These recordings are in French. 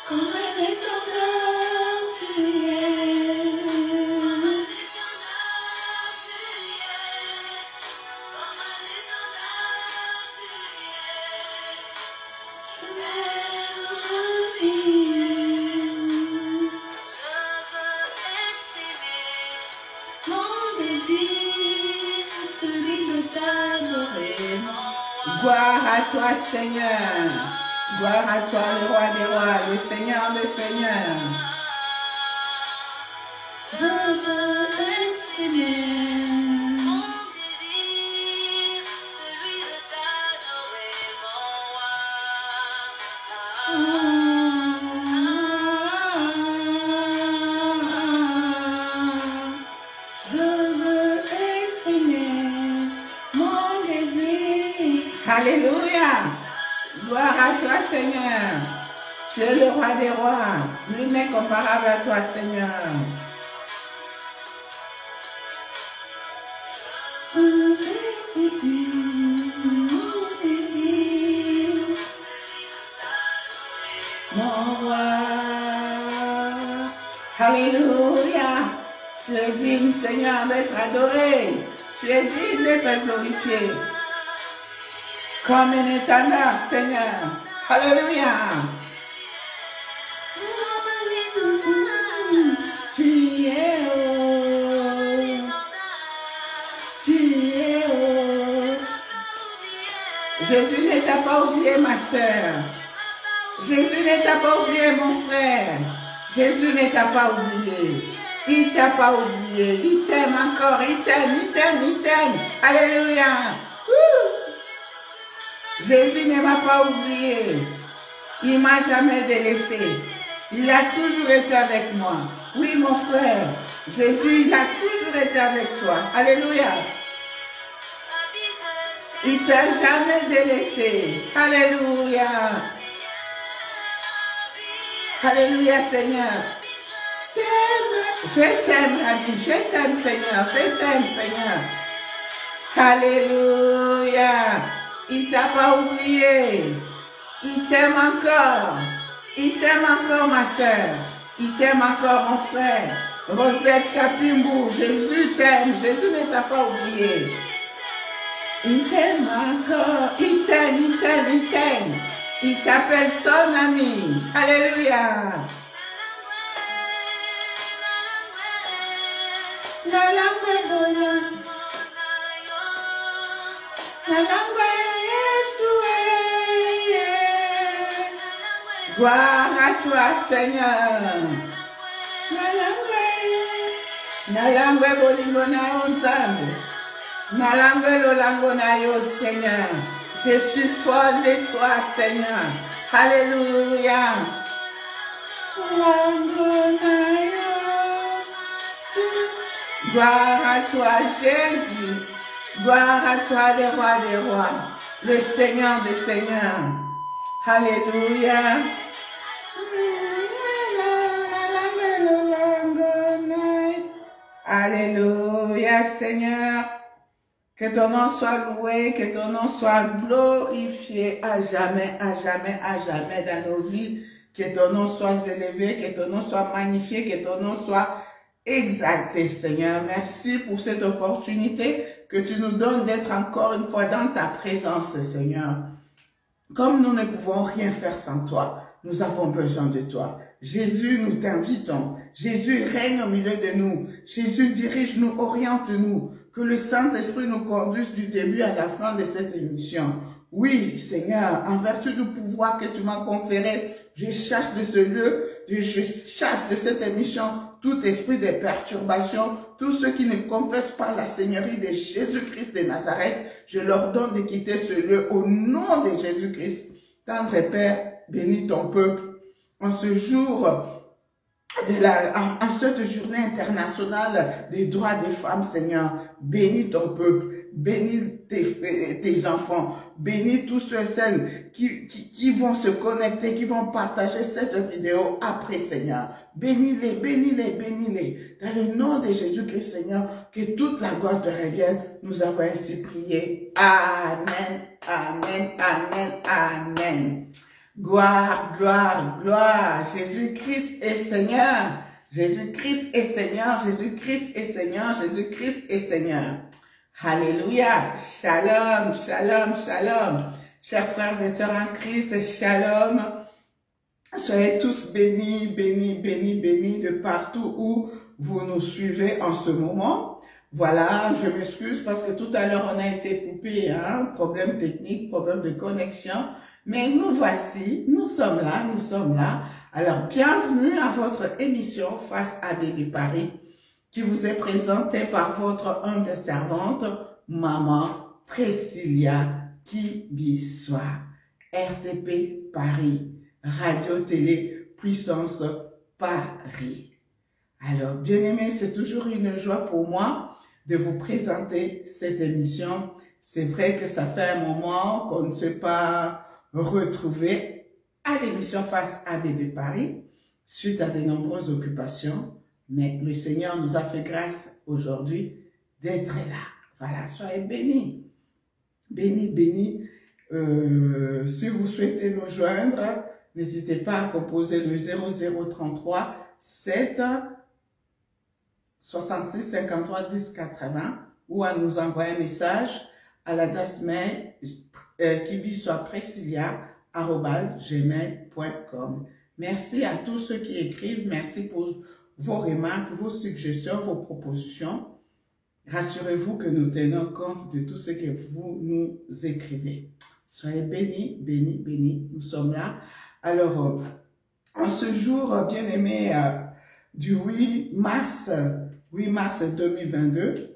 Comme un étendard, tu es. Mon désir, celui de t'adorer. Gloire à toi, Seigneur. Gloire à toi, le roi des rois, le Seigneur des seigneurs. Je veux exprimer mon désir, celui de t'adorer, mon roi. Je veux exprimer mon désir. Alléluia. Gloire à toi, Seigneur. Tu es le roi des rois. Nul n'est comparable à toi, Seigneur. Mon roi. Alléluia. Tu es digne, Seigneur, d'être adoré. Tu es digne d'être glorifié. Comme un étendard, Seigneur. Alléluia. Tu es haut. Tu es haut. Jésus ne t'a pas oublié, ma soeur. Jésus ne t'a pas oublié, mon frère. Jésus ne t'a pas oublié. Il t'a pas oublié. Il t'aime encore. Il t'aime, il t'aime, il t'aime. Alléluia. Jésus ne m'a pas oublié. Il m'a jamais délaissé. Il a toujours été avec moi. Oui, mon frère. Jésus, il a toujours été avec toi. Alléluia. Il t'a jamais délaissé. Alléluia. Alléluia, Seigneur. Je t'aime, Rabbi. Je t'aime, Seigneur. Je t'aime, Seigneur. Alléluia. Il t'a pas oublié. Il t'aime encore. Il t'aime encore, ma soeur. Il t'aime encore, mon frère. Rosette Kapimbou, Jésus t'aime. Jésus ne t'a pas oublié. Il t'aime encore. Il t'aime, il t'aime, il t'aime. Il t'appelle son ami. Alléluia. Gloire à toi, Seigneur. Nalangwe bolingo na onzambe. Nalangwe lolango na yo, Seigneur. Je suis folle de toi, Seigneur. Alléluia. Gloire à toi, Jésus. Gloire à toi, le roi des rois, le Seigneur des seigneurs. Alléluia. Alléluia, Seigneur. Que ton nom soit loué, que ton nom soit glorifié à jamais, à jamais, à jamais dans nos vies. Que ton nom soit élevé, que ton nom soit magnifié, que ton nom soit exalté, Seigneur. Merci pour cette opportunité que tu nous donnes d'être encore une fois dans ta présence, Seigneur. Comme nous ne pouvons rien faire sans toi, nous avons besoin de toi. Jésus, nous t'invitons. Jésus règne au milieu de nous. Jésus dirige-nous, oriente-nous. Que le Saint-Esprit nous conduise du début à la fin de cette émission. Oui, Seigneur, en vertu du pouvoir que tu m'as conféré, je chasse de ce lieu, je chasse de cette émission tout esprit de perturbation, tous ceux qui ne confessent pas la Seigneurie de Jésus-Christ de Nazareth, je leur donne de quitter ce lieu au nom de Jésus-Christ. Tendre Père, bénis ton peuple en ce jour en cette journée internationale des droits des femmes, Seigneur. Bénis ton peuple, bénis tes enfants, bénis tous ceux et celles qui vont se connecter, qui vont partager cette vidéo après, Seigneur. Bénis-les, bénis-les, bénis-les. Dans le nom de Jésus-Christ, Seigneur, que toute la gloire te revienne. Nous avons ainsi prié. Amen, amen, amen, amen. Gloire, gloire, gloire. Jésus-Christ est Seigneur. Jésus-Christ est Seigneur. Jésus-Christ est Seigneur. Jésus-Christ est Seigneur. Alléluia. Shalom, shalom, shalom. Chers frères et sœurs en Christ, shalom. Soyez tous bénis, bénis, bénis, bénis de partout où vous nous suivez en ce moment. Voilà, je m'excuse parce que tout à l'heure on a été coupé, hein, problème technique, problème de connexion. Mais nous voici, nous sommes là, nous sommes là. Alors, bienvenue à votre émission Face AB de Paris, qui vous est présentée par votre humble servante, Maman Priscilla Kibisoa, RTP Paris, Radio-Télé Puissance Paris. Alors, bien-aimés, c'est toujours une joie pour moi de vous présenter cette émission. C'est vrai que ça fait un moment qu'on ne s'est pas retrouvé à l'émission Face AB de Paris suite à de nombreuses occupations, mais le Seigneur nous a fait grâce aujourd'hui d'être là. Voilà, soyez bénis, bénis, bénis. Si vous souhaitez nous joindre, n'hésitez pas à composer le 0033 7 66 53 10 80 ou à nous envoyer un message à l'adresse mail kibisoapresilia@gmail.com. Merci à tous ceux qui écrivent. Merci pour vos remarques, vos suggestions, vos propositions. Rassurez-vous que nous tenons compte de tout ce que vous nous écrivez. Soyez bénis, bénis, bénis. Nous sommes là. Alors, en ce jour bien-aimé du 8 mars 2022,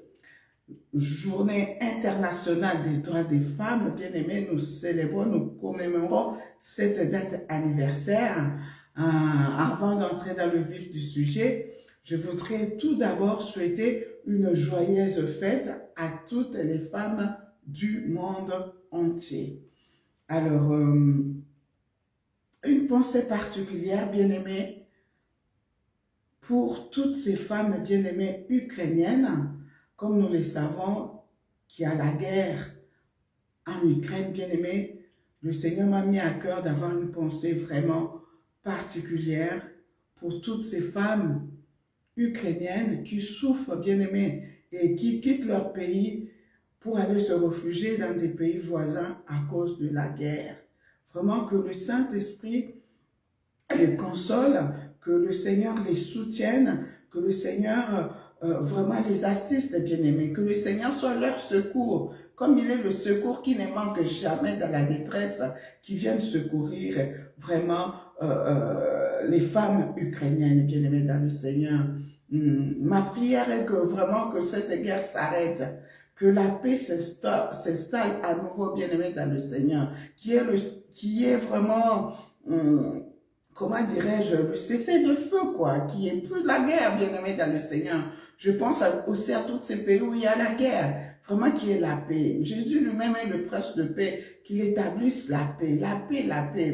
Journée internationale des droits des femmes, bien-aimés, nous célébrons, nous commémorons cette date anniversaire. Avant d'entrer dans le vif du sujet, je voudrais tout d'abord souhaiter une joyeuse fête à toutes les femmes du monde entier. Alors, une pensée particulière, bien-aimés, pour toutes ces femmes bien-aimées ukrainiennes. Comme nous le savons, qu'il y a la guerre en Ukraine, bien-aimé, le Seigneur m'a mis à cœur d'avoir une pensée vraiment particulière pour toutes ces femmes ukrainiennes qui souffrent, bien-aimé, et qui quittent leur pays pour aller se réfugier dans des pays voisins à cause de la guerre. Vraiment que le Saint-Esprit les console, que le Seigneur les soutienne, que le Seigneur vraiment les assiste, bien-aimés, que le Seigneur soit leur secours, comme il est le secours qui ne manque jamais dans la détresse, qui viennent secourir vraiment les femmes ukrainiennes, bien-aimées dans le Seigneur. Ma prière est que vraiment que cette guerre s'arrête, que la paix s'installe à nouveau, bien-aimés dans le Seigneur, qui est vraiment... comment dirais-je, le cessez-le-feu, quoi, qui est plus la guerre, bien-aimé dans le Seigneur. Je pense aussi à tous ces pays où il y a la guerre, vraiment qui est la paix. Jésus lui-même est le prince de paix, qu'il établisse la paix,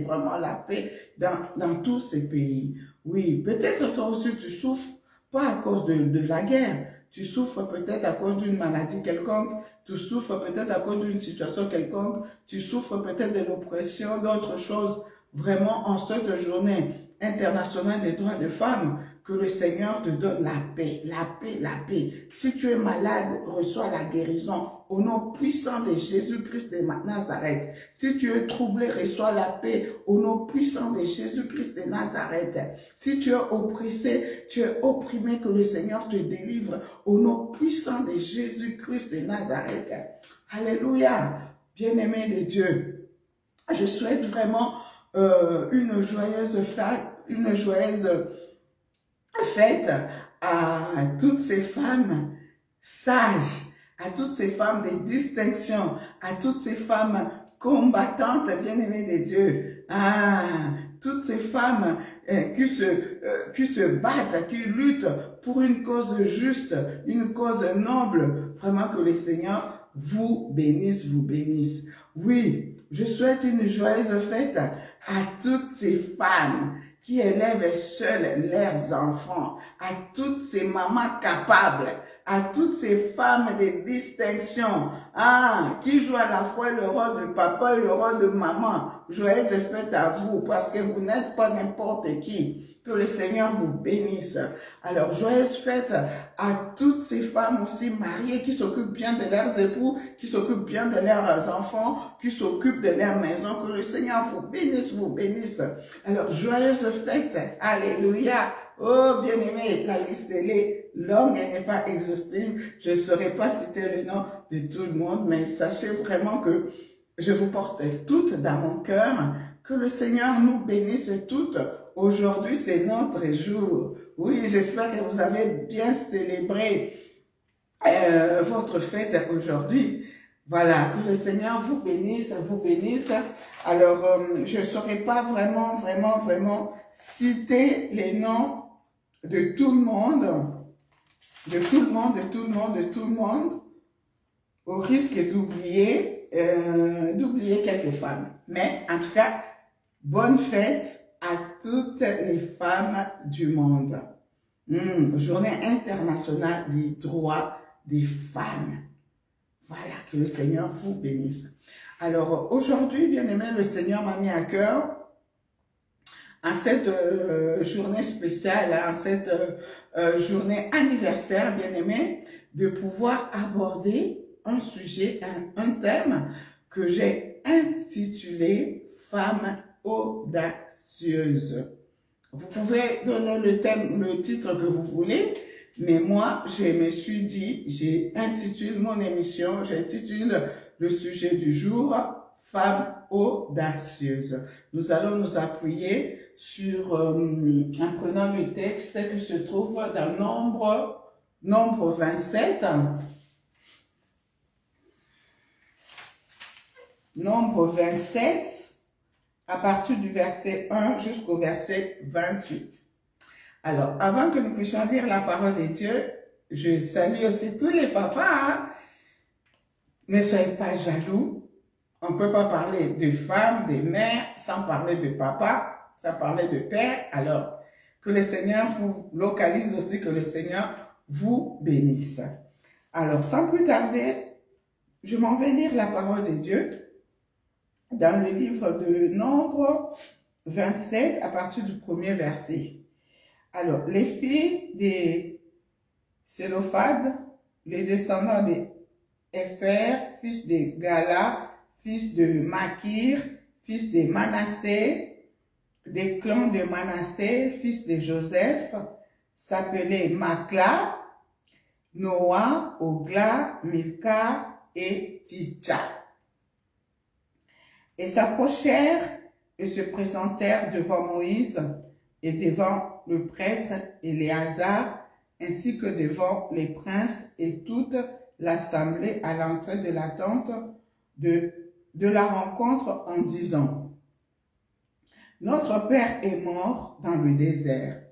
vraiment la paix dans tous ces pays. Oui, peut-être toi aussi tu souffres, pas à cause de la guerre, tu souffres peut-être à cause d'une maladie quelconque, tu souffres peut-être à cause d'une situation quelconque, tu souffres peut-être de l'oppression, d'autres choses. Vraiment, en cette journée internationale des droits des femmes, que le Seigneur te donne la paix, la paix, la paix. Si tu es malade, reçois la guérison au nom puissant de Jésus-Christ de Nazareth. Si tu es troublé, reçois la paix au nom puissant de Jésus-Christ de Nazareth. Si tu es oppressé, tu es opprimé, que le Seigneur te délivre au nom puissant de Jésus-Christ de Nazareth. Alléluia, bien-aimé de Dieu. Je souhaite vraiment une joyeuse fête à toutes ces femmes sages, à toutes ces femmes de distinction, à toutes ces femmes combattantes, bien-aimées de Dieu, toutes ces femmes qui se battent, qui luttent pour une cause juste, une cause noble. Vraiment que le Seigneur vous bénisse, vous bénisse. Oui, je souhaite une joyeuse fête à toutes ces femmes qui élèvent seules leurs enfants, à toutes ces mamans capables, à toutes ces femmes de distinction, qui jouent à la fois le rôle de papa et le rôle de maman. Joyeuse fête à vous, parce que vous n'êtes pas n'importe qui. Que le Seigneur vous bénisse. Alors, joyeuse fête à toutes ces femmes aussi mariées qui s'occupent bien de leurs époux, qui s'occupent bien de leurs enfants, qui s'occupent de leur maison. Que le Seigneur vous bénisse, vous bénisse. Alors, joyeuse fête. Alléluia. Oh, bien-aimé, la liste est longue, elle n'est pas exhaustive. Je ne saurais pas citer le nom de tout le monde, mais sachez vraiment que je vous porte toutes dans mon cœur. Que le Seigneur nous bénisse toutes. Aujourd'hui, c'est notre jour. Oui, j'espère que vous avez bien célébré votre fête aujourd'hui. Voilà, que le Seigneur vous bénisse, vous bénisse. Alors, je ne saurais pas vraiment citer les noms de tout le monde, au risque d'oublier quelques femmes. Mais en tout cas, bonne fête à toutes les femmes du monde. Journée internationale des droits des femmes. Voilà, que le Seigneur vous bénisse. Alors, aujourd'hui, bien aimé, le Seigneur m'a mis à cœur, en cette journée spéciale, en cette journée anniversaire, bien aimé, de pouvoir aborder un sujet, un thème que j'ai intitulé « Femmes audacieuse. » Vous pouvez donner le titre que vous voulez, mais moi, je me suis dit, j'intitule mon émission, j'intitule le sujet du jour, Femmes audacieuses. Nous allons nous appuyer sur, en prenant le texte qui se trouve dans Nombre 27. Nombre 27, à partir du verset 1 jusqu'au verset 28. Alors, avant que nous puissions lire la parole de Dieu, je salue aussi tous les papas. Ne soyez pas jaloux. On ne peut pas parler de femmes, de mères, sans parler de papa, sans parler de père. Alors, que le Seigneur vous localise aussi, que le Seigneur vous bénisse. Alors, sans plus tarder, je m'en vais lire la parole de Dieu dans le livre de Nombre 27, à partir du premier verset. Alors, les filles des Sélophades, les descendants de Épher, fils de Gala, fils de Makir, fils de Manassé, des clans de Manassé, fils de Joseph, s'appelaient Makla, Noah, Ogla, Milka et Titcha. Et s'approchèrent et se présentèrent devant Moïse et devant le prêtre Éléazar, ainsi que devant les princes et toute l'assemblée à l'entrée de la tente de la rencontre en disant: Notre père est mort dans le désert.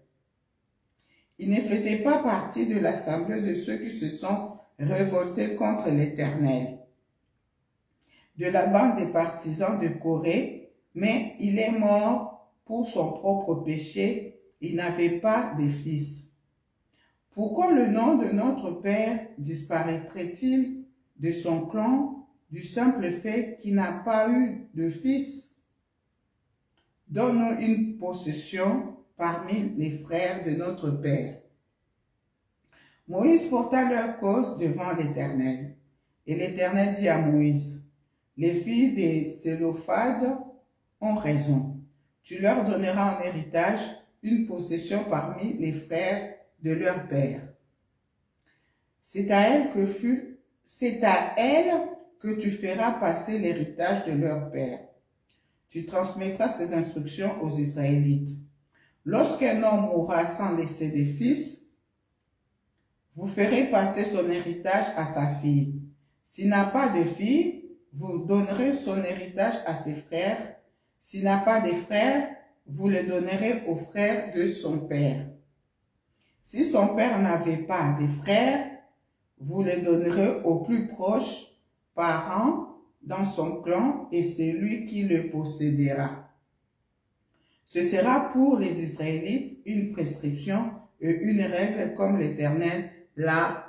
Il ne faisait pas partie de l'assemblée de ceux qui se sont révoltés contre l'Éternel, de la bande des partisans de Corée, mais il est mort pour son propre péché. Il n'avait pas de fils. Pourquoi le nom de notre père disparaîtrait-il de son clan du simple fait qu'il n'a pas eu de fils? Donne-nous une possession parmi les frères de notre père. Moïse porta leur cause devant l'Éternel. Et l'Éternel dit à Moïse: Les filles des Sélophades ont raison. Tu leur donneras en héritage une possession parmi les frères de leur père. C'est à elles que tu feras passer l'héritage de leur père. Tu transmettras ces instructions aux Israélites. Lorsqu'un homme mourra sans laisser de fils, vous ferez passer son héritage à sa fille. S'il n'a pas de fille, vous donnerez son héritage à ses frères. S'il n'a pas de frères, vous le donnerez aux frères de son père. Si son père n'avait pas de frères, vous le donnerez au plus proche parent dans son clan et c'est lui qui le possédera. Ce sera pour les Israélites une prescription et une règle comme l'Éternel l'a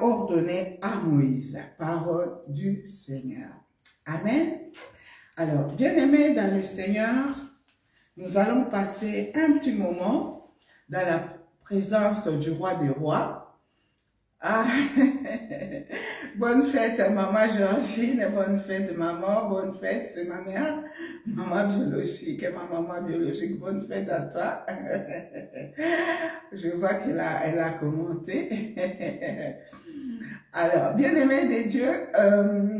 ordonné à Moïse. Parole du Seigneur. Amen. Alors, bien-aimés dans le Seigneur, nous allons passer un petit moment dans la présence du roi des rois. Ah, bonne fête maman Georgine, bonne fête maman, bonne fête, c'est ma mère, maman biologique, ma maman biologique, bonne fête à toi. Je vois qu'elle a commenté. Alors, bien-aimés de Dieu,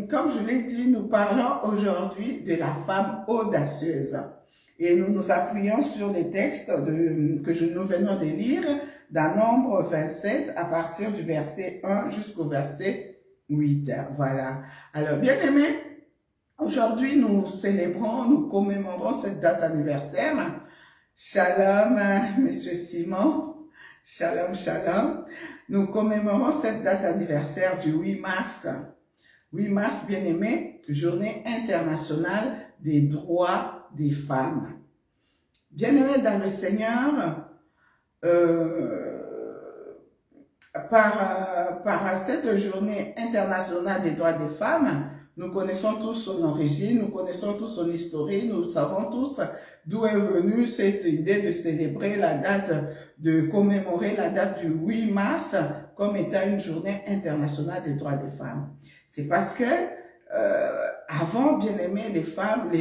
comme je l'ai dit, nous parlons aujourd'hui de la femme audacieuse. Et nous nous appuyons sur les textes que nous venons de lire dans Nombre 27 à partir du verset 1 jusqu'au verset 8. Voilà. Alors, bien-aimés, aujourd'hui nous célébrons, nous commémorons cette date anniversaire. Shalom, Monsieur Simon. Shalom, shalom. Nous commémorons cette date anniversaire du 8 mars. 8 mars, bien-aimés, journée internationale des droits des femmes. Bien-aimés dans le Seigneur, par cette journée internationale des droits des femmes, nous connaissons tous son origine, nous connaissons tous son historique, nous savons tous d'où est venue cette idée de célébrer la date, de commémorer la date du 8 mars comme étant une journée internationale des droits des femmes. C'est parce que avant, bien aimé, les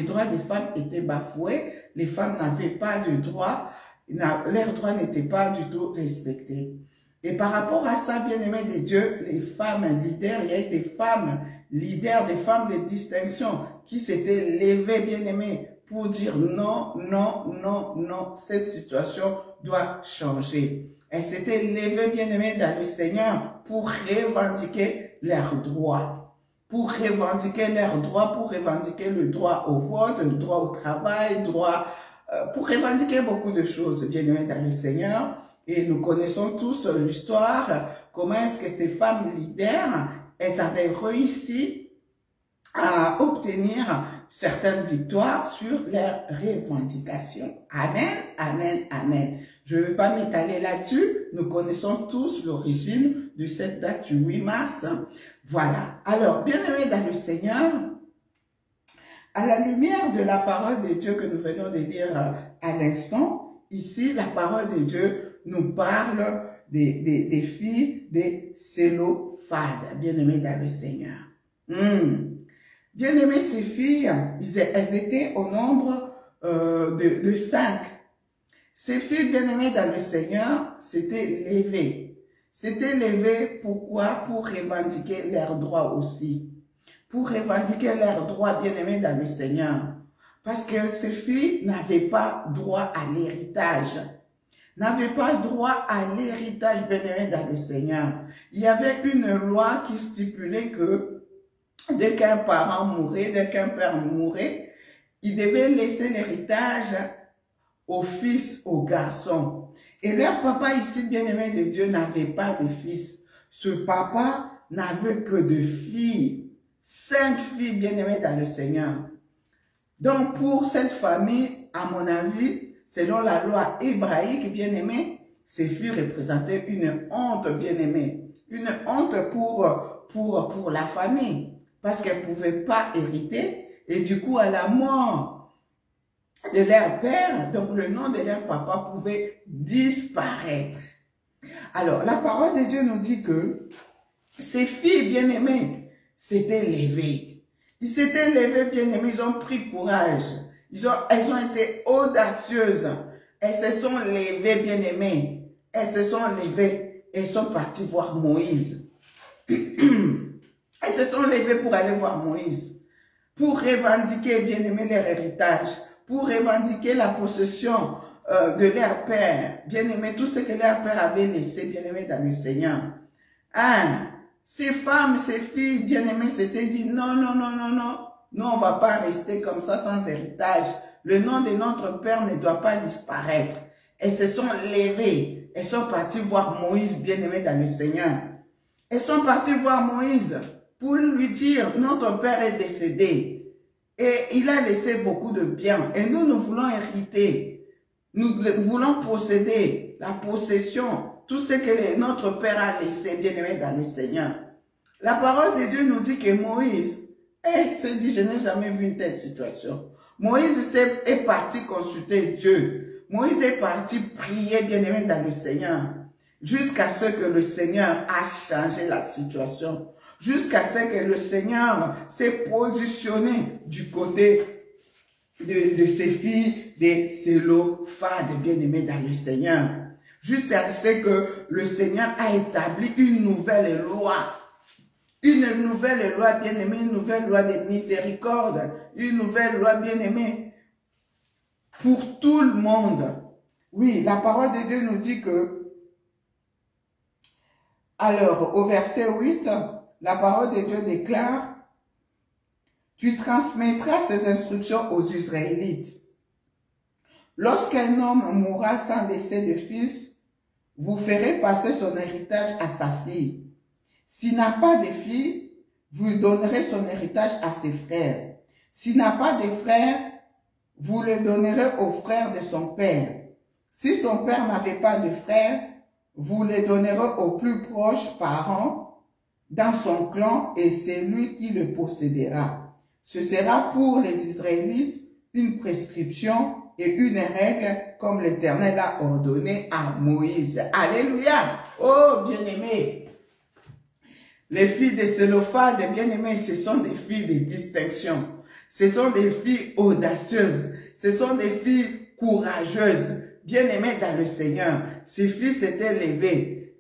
droits des femmes étaient bafoués, les femmes n'avaient pas de droits, leurs droits n'étaient pas du tout respectés. Et par rapport à ça, bien aimé de Dieu, les femmes leaders, il y a eu des femmes leaders, des femmes de distinction qui s'étaient levées, bien aimé, pour dire non, non, non, non, cette situation doit changer. Elles s'étaient levées, bien aimé, dans le Seigneur pour revendiquer leurs droits. Pour revendiquer leurs droits, pour revendiquer le droit au vote, le droit au travail, pour revendiquer beaucoup de choses, bien aimés dans le Seigneur. Et nous connaissons tous l'histoire, comment est-ce que ces femmes leaders, elles avaient réussi à obtenir certaines victoires sur leurs revendications. Amen, amen, amen. Je ne vais pas m'étaler là-dessus. Nous connaissons tous l'origine de cette date du 8 mars. Voilà. Alors, bien-aimés dans le Seigneur, à la lumière de la parole de Dieu que nous venons de lire à l'instant, ici, la parole de Dieu nous parle des filles des Sélophades, bien-aimés dans le Seigneur. Bien-aimés, ces filles, elles étaient au nombre de 5. Ces filles bien-aimées dans le Seigneur s'étaient levées. S'étaient levées, pourquoi? Pour revendiquer leurs droits aussi. Pour revendiquer leurs droits bien-aimés dans le Seigneur. Parce que ces filles n'avaient pas droit à l'héritage. N'avaient pas droit à l'héritage bien-aimé dans le Seigneur. Il y avait une loi qui stipulait que dès qu'un parent mourait, dès qu'un père mourait, il devait laisser l'héritage aux fils, aux garçons. Et leur papa ici, bien-aimé de Dieu, n'avait pas de fils. Ce papa n'avait que de filles. 5 filles bien-aimées dans le Seigneur. Donc pour cette famille, à mon avis, selon la loi hébraïque, bien-aimée, ces filles représentaient une honte, bien-aimée. Une honte pour la famille. Parce qu'elles ne pouvaient pas hériter. Et du coup, à la mort de leur père, donc le nom de leur papa pouvait disparaître. Alors, la parole de Dieu nous dit que ces filles bien-aimées s'étaient levées. Ils s'étaient levés bien-aimés, ils ont pris courage. Elles ont été audacieuses. Elles se sont levées bien-aimées. Elles se sont levées et sont parties voir Moïse. Elles se sont levées pour aller voir Moïse. Pour revendiquer bien-aimé leur héritage. Pour revendiquer la possession de leur père. Bien-aimé, tout ce que leur père avait laissé, bien-aimé, dans le Seigneur. Hein? Ces femmes, ces filles, bien-aimées, s'étaient dit, non, non, non, non, non. Nous, on ne va pas rester comme ça sans héritage. Le nom de notre père ne doit pas disparaître. Elles se sont levées. Elles sont parties voir Moïse, bien-aimé, dans le Seigneur. Elles sont parties voir Moïse pour lui dire, notre père est décédé. Et il a laissé beaucoup de biens. Et nous, nous voulons hériter. Nous voulons posséder la possession, tout ce que notre Père a laissé, bien-aimé dans le Seigneur. La parole de Dieu nous dit que Moïse, s'est dit, je n'ai jamais vu une telle situation. Moïse est parti consulter Dieu. Moïse est parti prier, bien-aimé dans le Seigneur. Jusqu'à ce que le Seigneur a changé la situation. Jusqu'à ce que le Seigneur s'est positionné du côté de ses filles, des Sélophades, bien-aimés dans le Seigneur. Jusqu'à ce que le Seigneur a établi une nouvelle loi. Une nouvelle loi, bien-aimée, une nouvelle loi de miséricorde. Une nouvelle loi, bien-aimée, pour tout le monde. Oui, la parole de Dieu nous dit que, alors, au verset 8, la parole de Dieu déclare, « Tu transmettras ces instructions aux Israélites. Lorsqu'un homme mourra sans laisser de fils, vous ferez passer son héritage à sa fille. S'il n'a pas de fille, vous donnerez son héritage à ses frères. S'il n'a pas de frères, vous le donnerez aux frères de son père. Si son père n'avait pas de frères, vous le donnerez aux plus proches parents dans son clan et c'est lui qui le possédera. Ce sera pour les Israélites une prescription et une règle comme l'Éternel a ordonné à Moïse. Alléluia! Oh, bien-aimés! Les filles de Sélophade, bien-aimées, ce sont des filles de distinction. Ce sont des filles audacieuses. Ce sont des filles courageuses. Bien-aimées dans le Seigneur. Ces filles s'étaient levées.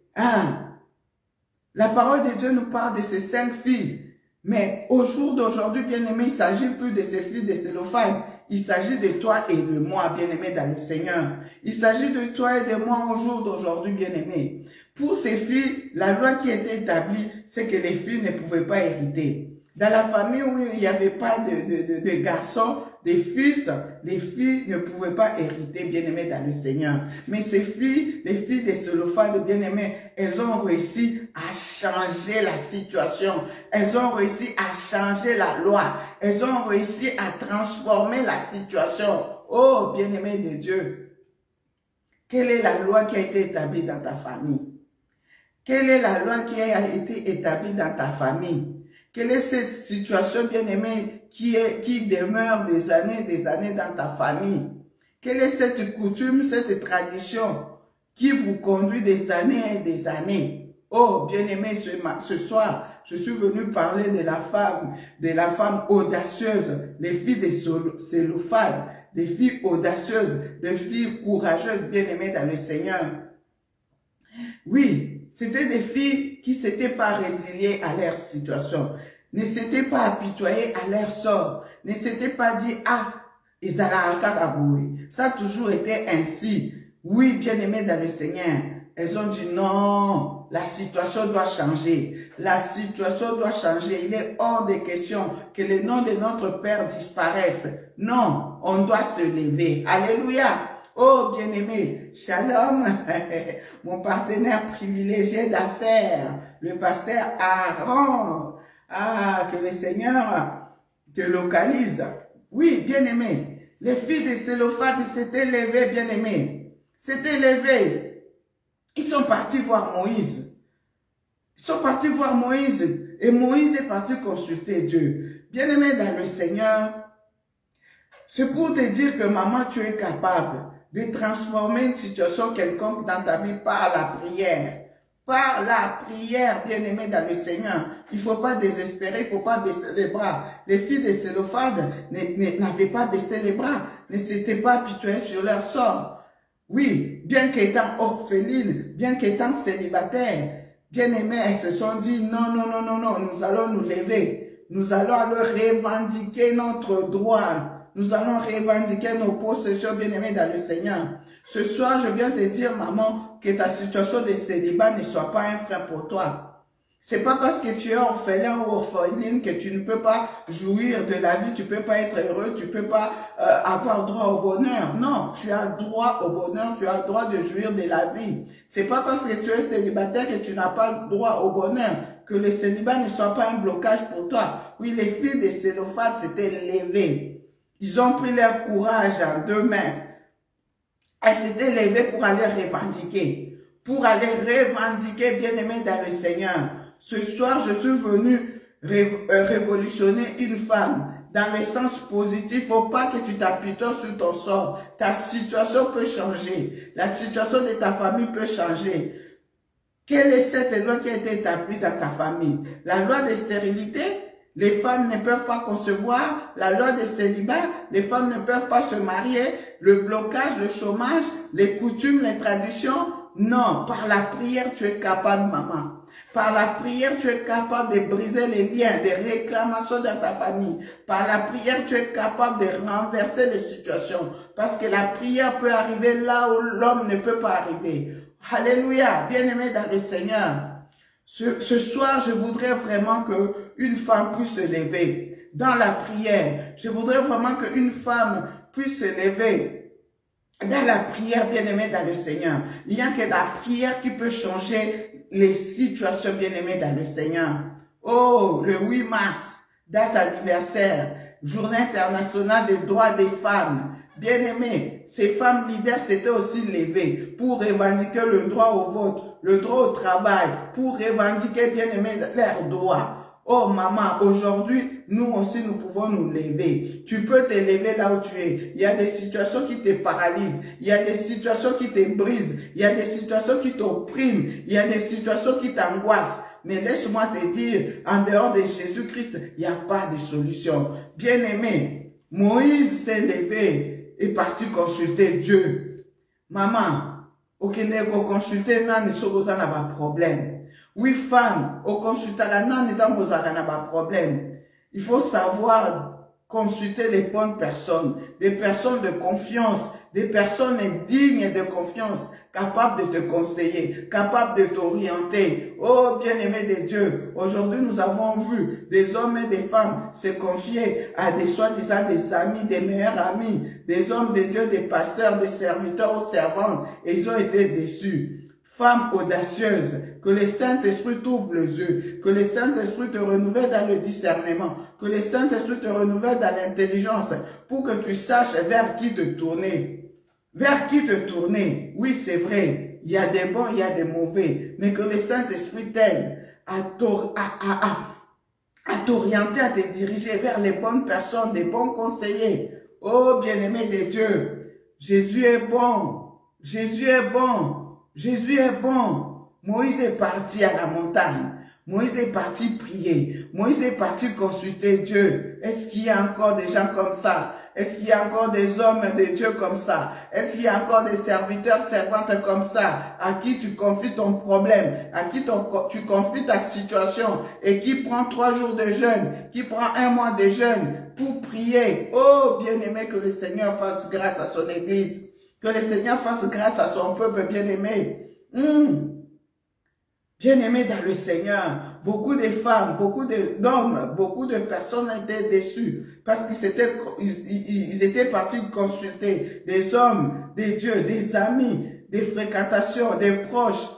La parole de Dieu nous parle de ces 5 filles. Mais au jour d'aujourd'hui, bien-aimés, il ne s'agit plus de ces filles de Sélophade. Il s'agit de toi et de moi, bien-aimés dans le Seigneur. Il s'agit de toi et de moi au jour d'aujourd'hui, bien-aimés. Pour ces filles, la loi qui était établie, c'est que les filles ne pouvaient pas hériter. Dans la famille où il n'y avait pas de garçons, des fils, les filles ne pouvaient pas hériter, bien-aimés dans le Seigneur. Mais ces filles, les filles de Sélophade, bien-aimées, elles ont réussi à changer la situation. Elles ont réussi à changer la loi. Elles ont réussi à transformer la situation. Oh, bien-aimés de Dieu, quelle est la loi qui a été établie dans ta famille? Quelle est la loi qui a été établie dans ta famille? Quelle est cette situation, bien-aimée, qui demeure des années dans ta famille? Quelle est cette coutume, cette tradition qui vous conduit des années et des années? Oh, bien-aimé, ce soir, je suis venu parler de la femme audacieuse, les filles de Sélophade, des filles audacieuses, des filles courageuses, bien-aimées dans le Seigneur. Oui, c'était des filles qui ne s'étaient pas résiliées à leur situation, ne s'étaient pas apitoyées à leur sort, ne s'étaient pas dit, ça a toujours été ainsi. Oui, bien-aimées dans le Seigneur, elles ont dit non, la situation doit changer. La situation doit changer. Il est hors de question que le nom de notre Père disparaisse. Non, on doit se lever. Alléluia. Oh, bien-aimé, shalom, mon partenaire privilégié d'affaires, le pasteur Aaron. Que le Seigneur te localise. Oui, bien-aimé, les filles de Sélophade s'étaient levées, bien-aimé. S'étaient levées. Ils sont partis voir Moïse. Ils sont partis voir Moïse. Et Moïse est parti consulter Dieu. Bien-aimé dans le Seigneur, c'est pour te dire que maman, tu es capable de transformer une situation quelconque dans ta vie par la prière. Par la prière, bien-aimé dans le Seigneur. Il ne faut pas désespérer, il ne faut pas baisser les bras. Les filles de Sélophade n'avaient pas baissé les bras, ne s'étaient pas apitoyées sur leur sort. Oui, bien qu'étant orphelines, bien qu'étant célibataires, bien-aimées, elles se sont dit non, non, non, non, non, nous allons nous lever. Nous allons alors revendiquer notre droit. Nous allons revendiquer nos possessions, bien-aimés dans le Seigneur. Ce soir, je viens te dire, maman, que ta situation de célibat ne soit pas un frein pour toi. C'est pas parce que tu es orphelin ou orpheline que tu ne peux pas jouir de la vie, tu peux pas être heureux, tu peux pas avoir droit au bonheur. Non, tu as droit au bonheur, tu as droit de jouir de la vie. C'est pas parce que tu es célibataire que tu n'as pas droit au bonheur. Que le célibat ne soit pas un blocage pour toi. Oui, les filles de Sélophate s'étaient levées. Ils ont pris leur courage en deux mains. Elles s'étaient levées pour aller revendiquer. Pour aller revendiquer, bien-aimés dans le Seigneur. Ce soir, je suis venu révolutionner une femme dans le sens positif. Il ne faut pas que tu t'appuies sur ton sort. Ta situation peut changer. La situation de ta famille peut changer. Quelle est cette loi qui a été établie dans ta famille? La loi de stérilité? Les femmes ne peuvent pas concevoir. La loi de célibat? Les femmes ne peuvent pas se marier. Le blocage, le chômage, les coutumes, les traditions? Non, par la prière, tu es capable, maman. Par la prière, tu es capable de briser les liens, des réclamations dans ta famille. Par la prière, tu es capable de renverser les situations. Parce que la prière peut arriver là où l'homme ne peut pas arriver. Alléluia, bien-aimé dans le Seigneur. Ce soir, je voudrais vraiment qu'une femme puisse se lever dans la prière. Je voudrais vraiment qu'une femme puisse se lever dans la prière, bien-aimé dans le Seigneur. Il n'y a que la prière qui peut changer les situations, bien-aimées dans le Seigneur. Oh, le 8 mars, date anniversaire, journée internationale des droits des femmes. Bien-aimés, ces femmes leaders s'étaient aussi levées pour revendiquer le droit au vote, le droit au travail, pour revendiquer, bien-aimés, leurs droits. Oh maman, aujourd'hui, nous aussi, nous pouvons nous lever. Tu peux te lever là où tu es. Il y a des situations qui te paralysent. Il y a des situations qui te brisent. Il y a des situations qui t'oppriment. Il y a des situations qui t'angoissent. Mais laisse-moi te dire, en dehors de Jésus-Christ, il n'y a pas de solution. Bien-aimé, Moïse s'est levé et parti consulter Dieu. Maman, aucun consulter n'a pas de problème. Oui, femme, au consultat, non, pas problème. Il faut savoir consulter les bonnes personnes, des personnes de confiance, des personnes dignes de confiance, capables de te conseiller, capables de t'orienter. Oh, bien-aimé de Dieu, aujourd'hui nous avons vu des hommes et des femmes se confier à des soi-disant des amis, des meilleurs amis, des hommes de Dieu, des pasteurs, des serviteurs ou servantes, et ils ont été déçus. Femme audacieuse, que le Saint-Esprit t'ouvre les yeux, que le Saint-Esprit te renouvelle dans le discernement, que le Saint-Esprit te renouvelle dans l'intelligence, pour que tu saches vers qui te tourner. Vers qui te tourner. Oui, c'est vrai, il y a des bons, il y a des mauvais, mais que le Saint-Esprit t'aide à t'orienter, à te diriger vers les bonnes personnes, des bons conseillers. Oh, bien-aimé de Dieu, Jésus est bon, Jésus est bon. Jésus est bon. Moïse est parti à la montagne. Moïse est parti prier. Moïse est parti consulter Dieu. Est-ce qu'il y a encore des gens comme ça? Est-ce qu'il y a encore des hommes de Dieu comme ça? Est-ce qu'il y a encore des serviteurs, servantes comme ça, à qui tu confies ton problème, à qui tu confies ta situation, et qui prend 3 jours de jeûne, qui prend 1 mois de jeûne pour prier? Oh, bien-aimé, que le Seigneur fasse grâce à son Église. Que le Seigneur fasse grâce à son peuple bien-aimé. Bien-aimé dans le Seigneur. Beaucoup de femmes, beaucoup d'hommes, beaucoup de personnes étaient déçues parce qu'ils étaient partis consulter des hommes, des dieux, des amis, des fréquentations, des proches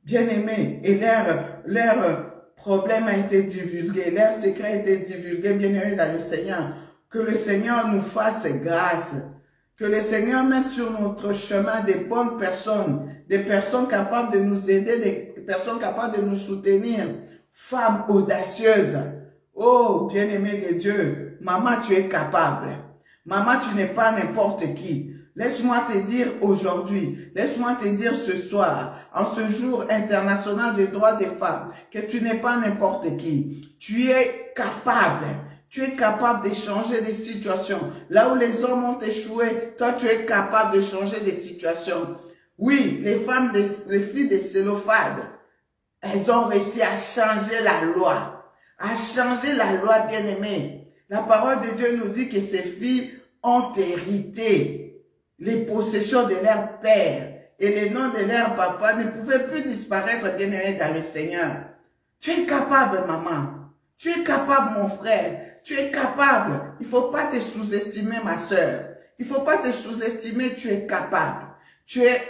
bien-aimés. Et leur problème a été divulgué, leur secret a été divulgué, bien-aimé dans le Seigneur. Que le Seigneur nous fasse grâce. Que le Seigneur mette sur notre chemin des bonnes personnes, des personnes capables de nous aider, des personnes capables de nous soutenir. Femmes audacieuses. Oh, bien-aimé de Dieu, maman, tu es capable. Maman, tu n'es pas n'importe qui. Laisse-moi te dire aujourd'hui, laisse-moi te dire ce soir, en ce jour international des droits des femmes, que tu n'es pas n'importe qui. Tu es capable. Tu es capable de changer des situations. Là où les hommes ont échoué, toi tu es capable de changer des situations. Oui, les filles de Sélophate, elles ont réussi à changer la loi. À changer la loi, bien-aimée. La parole de Dieu nous dit que ces filles ont hérité les possessions de leur père. Et les noms de leur papa ne pouvaient plus disparaître, bien-aimés, dans le Seigneur. Tu es capable, maman. Tu es capable, mon frère. Tu es capable. Il ne faut pas te sous-estimer, ma soeur. Il ne faut pas te sous-estimer, tu es capable. Tu es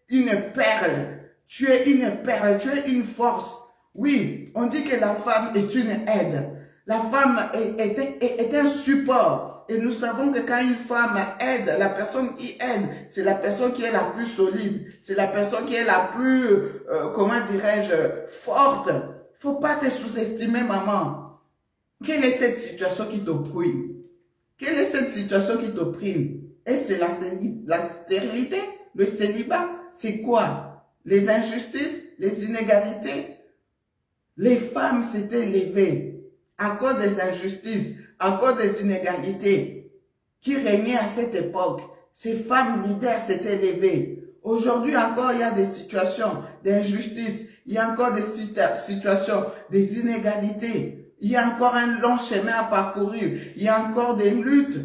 une perle. Tu es une perle. Tu es une force. Oui, on dit que la femme est une aide. La femme est un support. Et nous savons que quand une femme aide, la personne qui aide, c'est la personne qui est la plus solide. C'est la personne qui est la plus, comment dirais-je, forte. Faut pas te sous-estimer, maman. Quelle est cette situation qui t'opprime? Quelle est cette situation qui t'opprime? Est-ce la stérilité? Le célibat? C'est quoi? Les injustices? Les inégalités? Les femmes s'étaient levées à cause des injustices, à cause des inégalités qui régnaient à cette époque. Ces femmes leaders s'étaient levées. Aujourd'hui encore, il y a des situations d'injustice, il y a encore des situations, des inégalités. Il y a encore un long chemin à parcourir, il y a encore des luttes,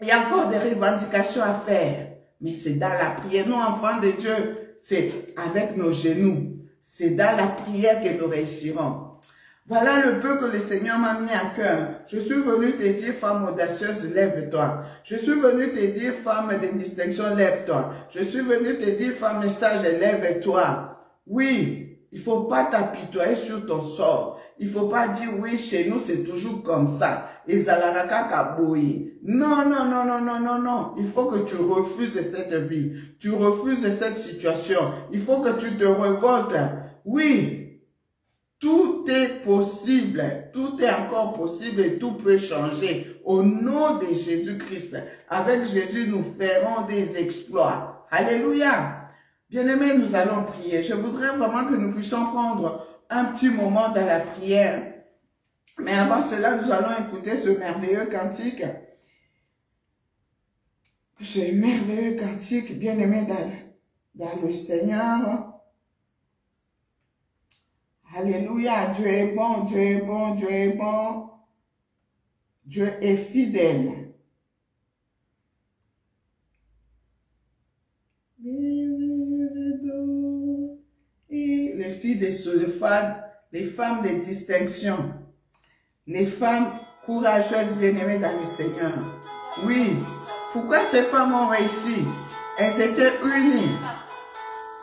il y a encore des revendications à faire. Mais c'est dans la prière. Nous, enfants de Dieu, c'est avec nos genoux. C'est dans la prière que nous réussirons. Voilà le peu que le Seigneur m'a mis à cœur. Je suis venu te dire, femme audacieuse, lève-toi. Je suis venu te dire, femme de distinction, lève-toi. Je suis venu te dire, femme sage, lève-toi. Oui, il ne faut pas t'apitoyer sur ton sort. Il ne faut pas dire, oui, chez nous, c'est toujours comme ça. Et Zalaraka Kaboui. Non, non, non, non, non, non, non. Il faut que tu refuses cette vie. Tu refuses cette situation. Il faut que tu te révoltes. Oui. Tout est possible, tout est encore possible et tout peut changer. Au nom de Jésus-Christ, avec Jésus, nous ferons des exploits. Alléluia. Bien-aimés, nous allons prier. Je voudrais vraiment que nous puissions prendre un petit moment dans la prière. Mais avant cela, nous allons écouter ce merveilleux cantique. Ce merveilleux cantique, bien-aimé dans le Seigneur. Alléluia, Dieu est bon, Dieu est bon, Dieu est bon. Dieu est fidèle. Les filles des Solefades, les femmes de distinction, les femmes courageuses bien-aimées dans le Seigneur. Oui, pourquoi ces femmes ont réussi? Elles étaient unies.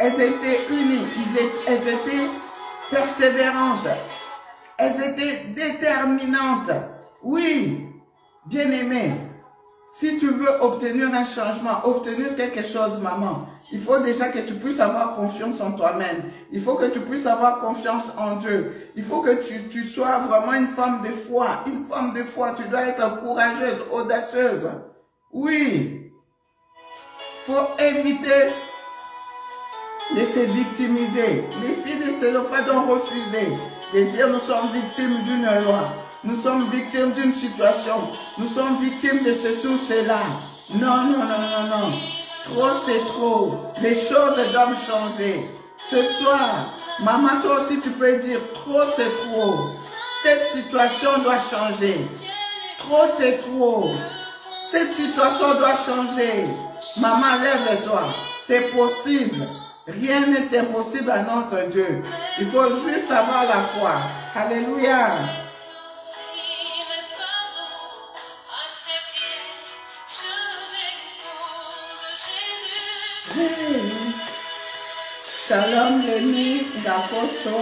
Elles étaient unies. Elles étaient persévérantes. Elles étaient déterminantes. Oui, bien-aimées, si tu veux obtenir un changement, obtenir quelque chose, maman, il faut déjà que tu puisses avoir confiance en toi-même. Il faut que tu puisses avoir confiance en Dieu. Il faut que tu sois vraiment une femme de foi. Une femme de foi, tu dois être courageuse, audacieuse. Oui, il faut éviter de se victimiser. Les filles de Célophade ont refusé de dire nous sommes victimes d'une loi. Nous sommes victimes d'une situation. Nous sommes victimes de ceci ou cela. Non, non, non, non, non. Trop, c'est trop. Les choses doivent changer. Ce soir, maman, toi aussi, tu peux dire trop, c'est trop. Cette situation doit changer. Trop, c'est trop. Cette situation doit changer. Maman, lève-toi. C'est possible. Rien n'est impossible à notre Dieu. Il faut juste avoir la foi. Alléluia. Shalom, Lémi, Gaposo.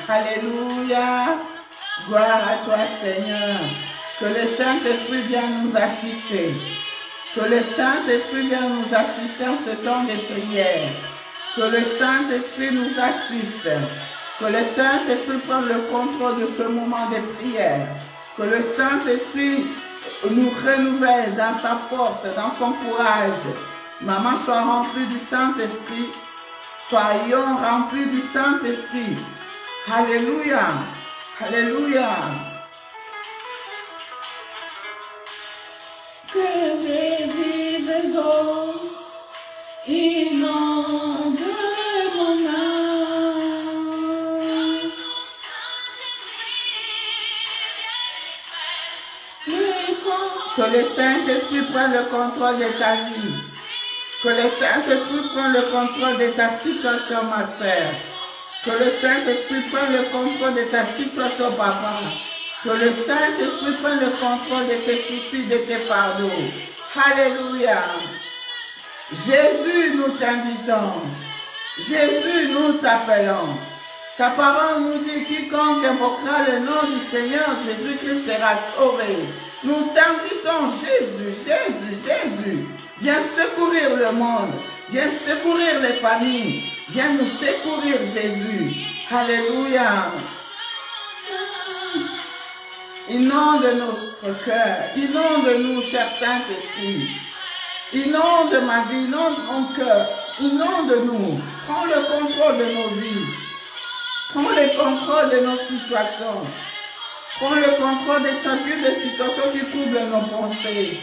Alléluia. Gloire à toi, Seigneur. Que le Saint-Esprit vienne nous assister. Que le Saint-Esprit vienne nous assister en ce temps de prière. Que le Saint-Esprit nous assiste. Que le Saint-Esprit prenne le contrôle de ce moment de prière. Que le Saint-Esprit nous renouvelle dans sa force, dans son courage. Maman, sois remplie du Saint-Esprit. Soyons remplis du Saint-Esprit. Alléluia. Alléluia. Que des vives eaux inondent mon âme. Que le Saint-Esprit prenne le contrôle de ta vie. Que le Saint-Esprit prenne le contrôle de ta situation, ma sœur. Que le Saint-Esprit prenne le contrôle de ta situation, papa. Que le Saint-Esprit prenne le contrôle de tes soucis, de tes fardeaux. Alléluia. Jésus, nous t'invitons. Jésus, nous t'appelons. Ta parole nous dit, quiconque invoquera le nom du Seigneur Jésus-Christ sera sauvé. Nous t'invitons, Jésus, Jésus, Jésus. Viens secourir le monde. Viens secourir les familles. Viens nous secourir, Jésus. Alléluia. Inonde notre cœur. Inonde-nous, cher Saint-Esprit. Inonde ma vie, inonde mon cœur. Inonde-nous. Prends le contrôle de nos vies. Prends le contrôle de nos situations. Prends le contrôle de chacune des situations qui troublent nos pensées.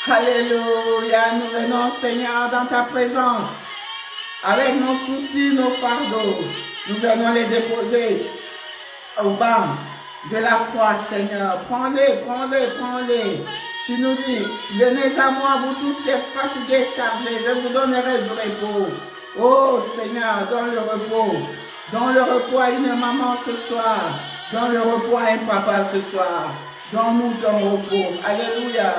Alléluia, nous venons, Seigneur, dans ta présence. Avec nos soucis, nos fardeaux, nous venons les déposer au bas de la croix, Seigneur. Prends-les, prends-les, prends-les. Tu nous dis, venez à moi, vous tous qui êtes fatigués, chargés, je vous donnerai du repos. Oh Seigneur, donne le repos. Donne le repos à une maman ce soir. Donne le repos à un papa ce soir. Donne-nous ton repos. Alléluia.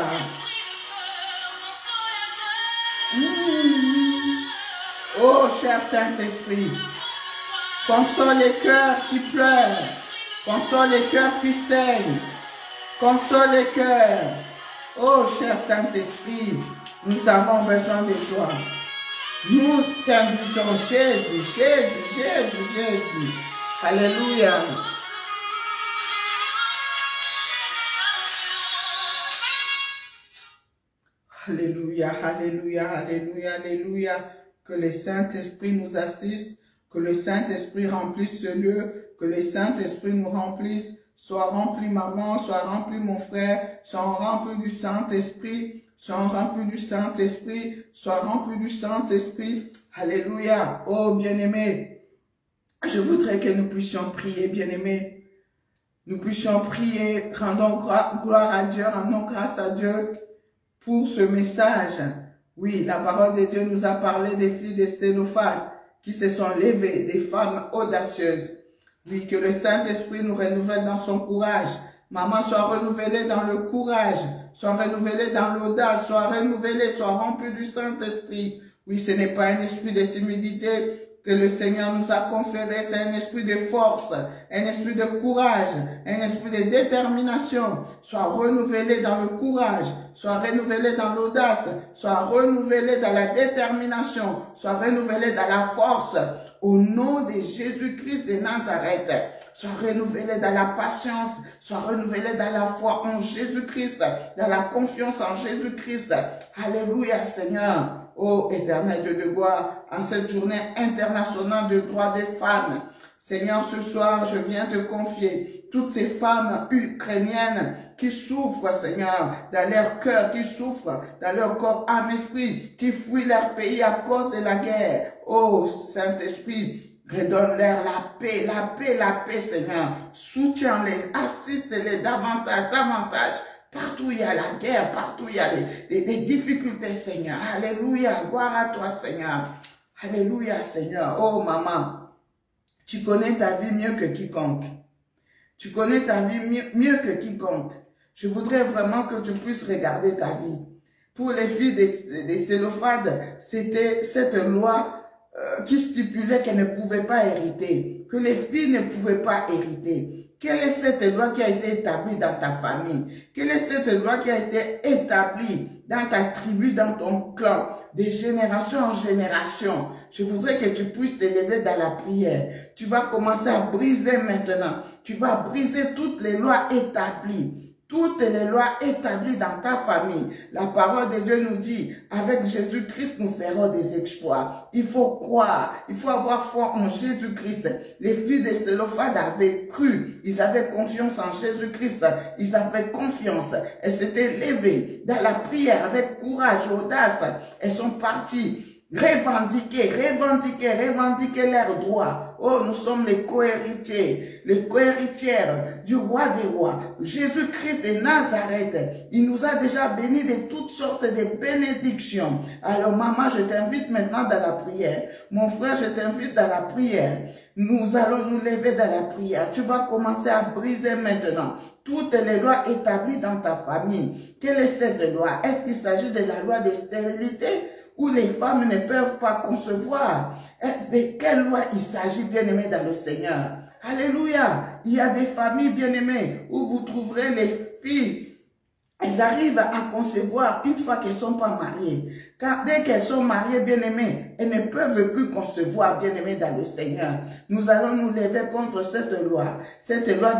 Oh cher Saint-Esprit, console les cœurs qui pleurent. Console les cœurs qui saignent. Console les cœurs. Oh, cher Saint-Esprit, nous avons besoin de toi. Nous t'invitons, Jésus, Jésus, Jésus, Jésus. Alléluia. Alléluia, alléluia, alléluia, alléluia. Que le Saint-Esprit nous assiste, que le Saint-Esprit remplisse ce lieu, que le Saint-Esprit nous remplisse. Sois rempli maman, sois rempli mon frère, sois rempli du Saint-Esprit, sois rempli du Saint-Esprit, sois rempli du Saint-Esprit. Alléluia. Oh bien-aimé, je voudrais que nous puissions prier, bien-aimé. Nous puissions prier, rendons gloire à Dieu, rendons grâce à Dieu pour ce message. Oui, la parole de Dieu nous a parlé des filles de Sélophate qui se sont levées, des femmes audacieuses. Oui, que le Saint-Esprit nous renouvelle dans son courage. Maman, soit renouvelée dans le courage, soit renouvelée dans l'audace, soit renouvelée, soit remplie du Saint-Esprit. Oui, ce n'est pas un esprit de timidité que le Seigneur nous a conféré, c'est un esprit de force, un esprit de courage, un esprit de détermination. Soit renouvelé dans le courage, soit renouvelé dans l'audace, soit renouvelé dans la détermination, soit renouvelé dans la force. Au nom de Jésus-Christ de Nazareth, sois renouvelé dans la patience, sois renouvelé dans la foi en Jésus-Christ, dans la confiance en Jésus-Christ. Alléluia, Seigneur. Ô éternel Dieu de gloire, en cette journée internationale de droits des femmes, Seigneur, ce soir, je viens te confier toutes ces femmes ukrainiennes qui souffrent, Seigneur, dans leur cœur, qui souffrent dans leur corps, âme, esprit, qui fuient leur pays à cause de la guerre. Oh, Saint-Esprit, redonne-leur la paix, la paix, la paix, Seigneur. Soutiens-les, assiste-les davantage, davantage. Partout il y a la guerre, partout il y a des difficultés, Seigneur. Alléluia, gloire à toi, Seigneur. Alléluia, Seigneur. Oh, maman, tu connais ta vie mieux que quiconque. Tu connais ta vie mieux que quiconque. Je voudrais vraiment que tu puisses regarder ta vie. Pour les filles des Sélophades, c'était cette loi qui stipulait qu'elles ne pouvaient pas hériter, que les filles ne pouvaient pas hériter. Quelle est cette loi qui a été établie dans ta famille? Quelle est cette loi qui a été établie dans ta tribu, dans ton clan, de génération en génération? Je voudrais que tu puisses t'élever dans la prière. Tu vas commencer à briser maintenant. Tu vas briser toutes les lois établies. Toutes les lois établies dans ta famille. La parole de Dieu nous dit, avec Jésus-Christ, nous ferons des exploits. Il faut croire, il faut avoir foi en Jésus-Christ. Les filles de Sélophade avaient cru, ils avaient confiance en Jésus-Christ, ils avaient confiance. Elles s'étaient levées dans la prière avec courage, audace. Elles sont parties revendiquer leurs droits. Oh, nous sommes les co-héritières du roi des rois, Jésus-Christ de Nazareth. Il nous a déjà bénis de toutes sortes de bénédictions. Alors, maman, je t'invite maintenant dans la prière. Mon frère, je t'invite dans la prière. Nous allons nous lever dans la prière. Tu vas commencer à briser maintenant toutes les lois établies dans ta famille. Quelle est cette loi? Est-ce qu'il s'agit de la loi de stérilité où les femmes ne peuvent pas concevoir? De quelle loi il s'agit, bien-aimés dans le Seigneur? Alléluia! Il y a des familles, bien-aimées, où vous trouverez les filles. Elles arrivent à concevoir une fois qu'elles ne sont pas mariées. Car dès qu'elles sont mariées, bien-aimées, elles ne peuvent plus concevoir, bien-aimées dans le Seigneur. Nous allons nous lever contre cette loi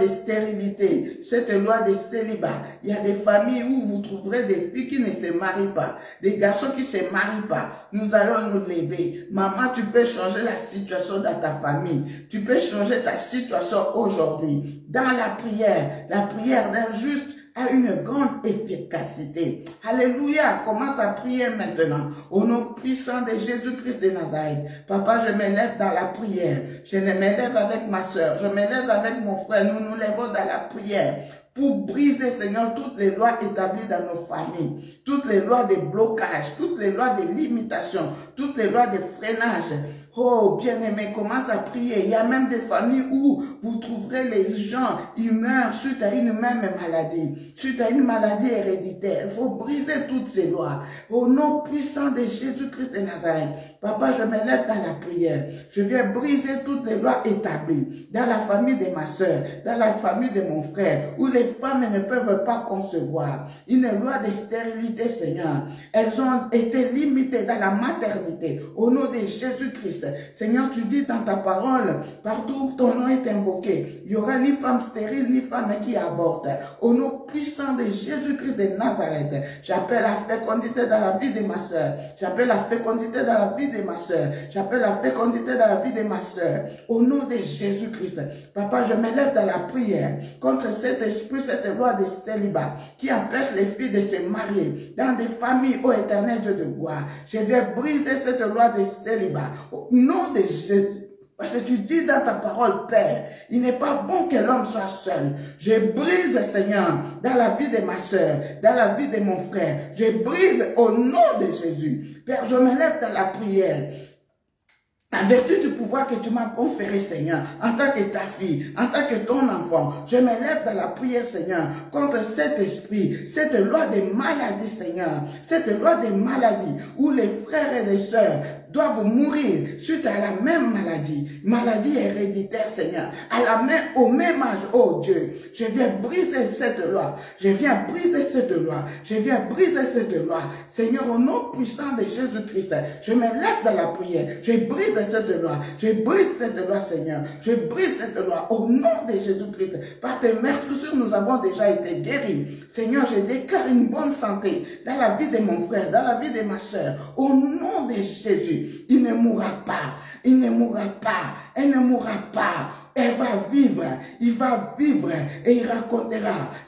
de stérilité, cette loi de célibat. Il y a des familles où vous trouverez des filles qui ne se marient pas, des garçons qui ne se marient pas. Nous allons nous lever. Maman, tu peux changer la situation dans ta famille. Tu peux changer ta situation aujourd'hui. Dans la prière d'un juste a une grande efficacité. Alléluia. Commence à prier maintenant. Au nom puissant de Jésus-Christ de Nazareth. Papa, je me lève dans la prière. Je me lève avec ma soeur. Je me lève avec mon frère. Nous nous lèvons dans la prière pour briser, Seigneur, toutes les lois établies dans nos familles, toutes les lois de blocage, toutes les lois de limitation, toutes les lois de freinage. Oh, bien-aimé, commence à prier. Il y a même des familles où vous trouverez les gens, ils meurent suite à une même maladie, suite à une maladie héréditaire. Il faut briser toutes ces lois. Au nom puissant de Jésus-Christ de Nazareth. Papa, je me lève dans la prière. Je viens briser toutes les lois établies dans la famille de ma soeur, dans la famille de mon frère, où les femmes ne peuvent pas concevoir. Une loi de stérilité, Seigneur. Elles ont été limitées dans la maternité. Au nom de Jésus-Christ. Seigneur, tu dis dans ta parole, partout où ton nom est invoqué, il n'y aura ni femme stérile, ni femme qui avorte. Au nom puissant de Jésus-Christ de Nazareth, j'appelle la fécondité dans la vie de ma soeur. J'appelle la fécondité dans la vie de ma soeur. J'appelle la fécondité dans la vie de ma soeur. Au nom de Jésus-Christ. Papa, je me lève dans la prière contre cet esprit, cette loi de célibat qui empêche les filles de se marier dans des familles, ô éternel Dieu de gloire. Je viens briser cette loi de célibat. Au nom de Jésus. Parce que tu dis dans ta parole, Père, il n'est pas bon que l'homme soit seul. Je brise, Seigneur, dans la vie de ma soeur, dans la vie de mon frère. Je brise au nom de Jésus. Père, je me lève dans la prière. En vertu du pouvoir que tu m'as conféré, Seigneur, en tant que ta fille, en tant que ton enfant, je me lève dans la prière, Seigneur, contre cet esprit, cette loi des maladies, Seigneur, cette loi des maladies où les frères et les sœurs doivent mourir suite à la même maladie héréditaire, Seigneur, au même âge, oh Dieu. Je viens briser cette loi, je viens briser cette loi, je viens briser cette loi. Seigneur, au nom puissant de Jésus-Christ, je me lève dans la prière, je brise cette loi, je brise cette loi, Seigneur, je brise cette loi au nom de Jésus-Christ. Par tes meurtrissures, nous avons déjà été guéris. Seigneur, je déclare une bonne santé dans la vie de mon frère, dans la vie de ma soeur, au nom de Jésus. Il ne mourra pas, il ne mourra pas, elle ne mourra pas. Elle va vivre, il va vivre et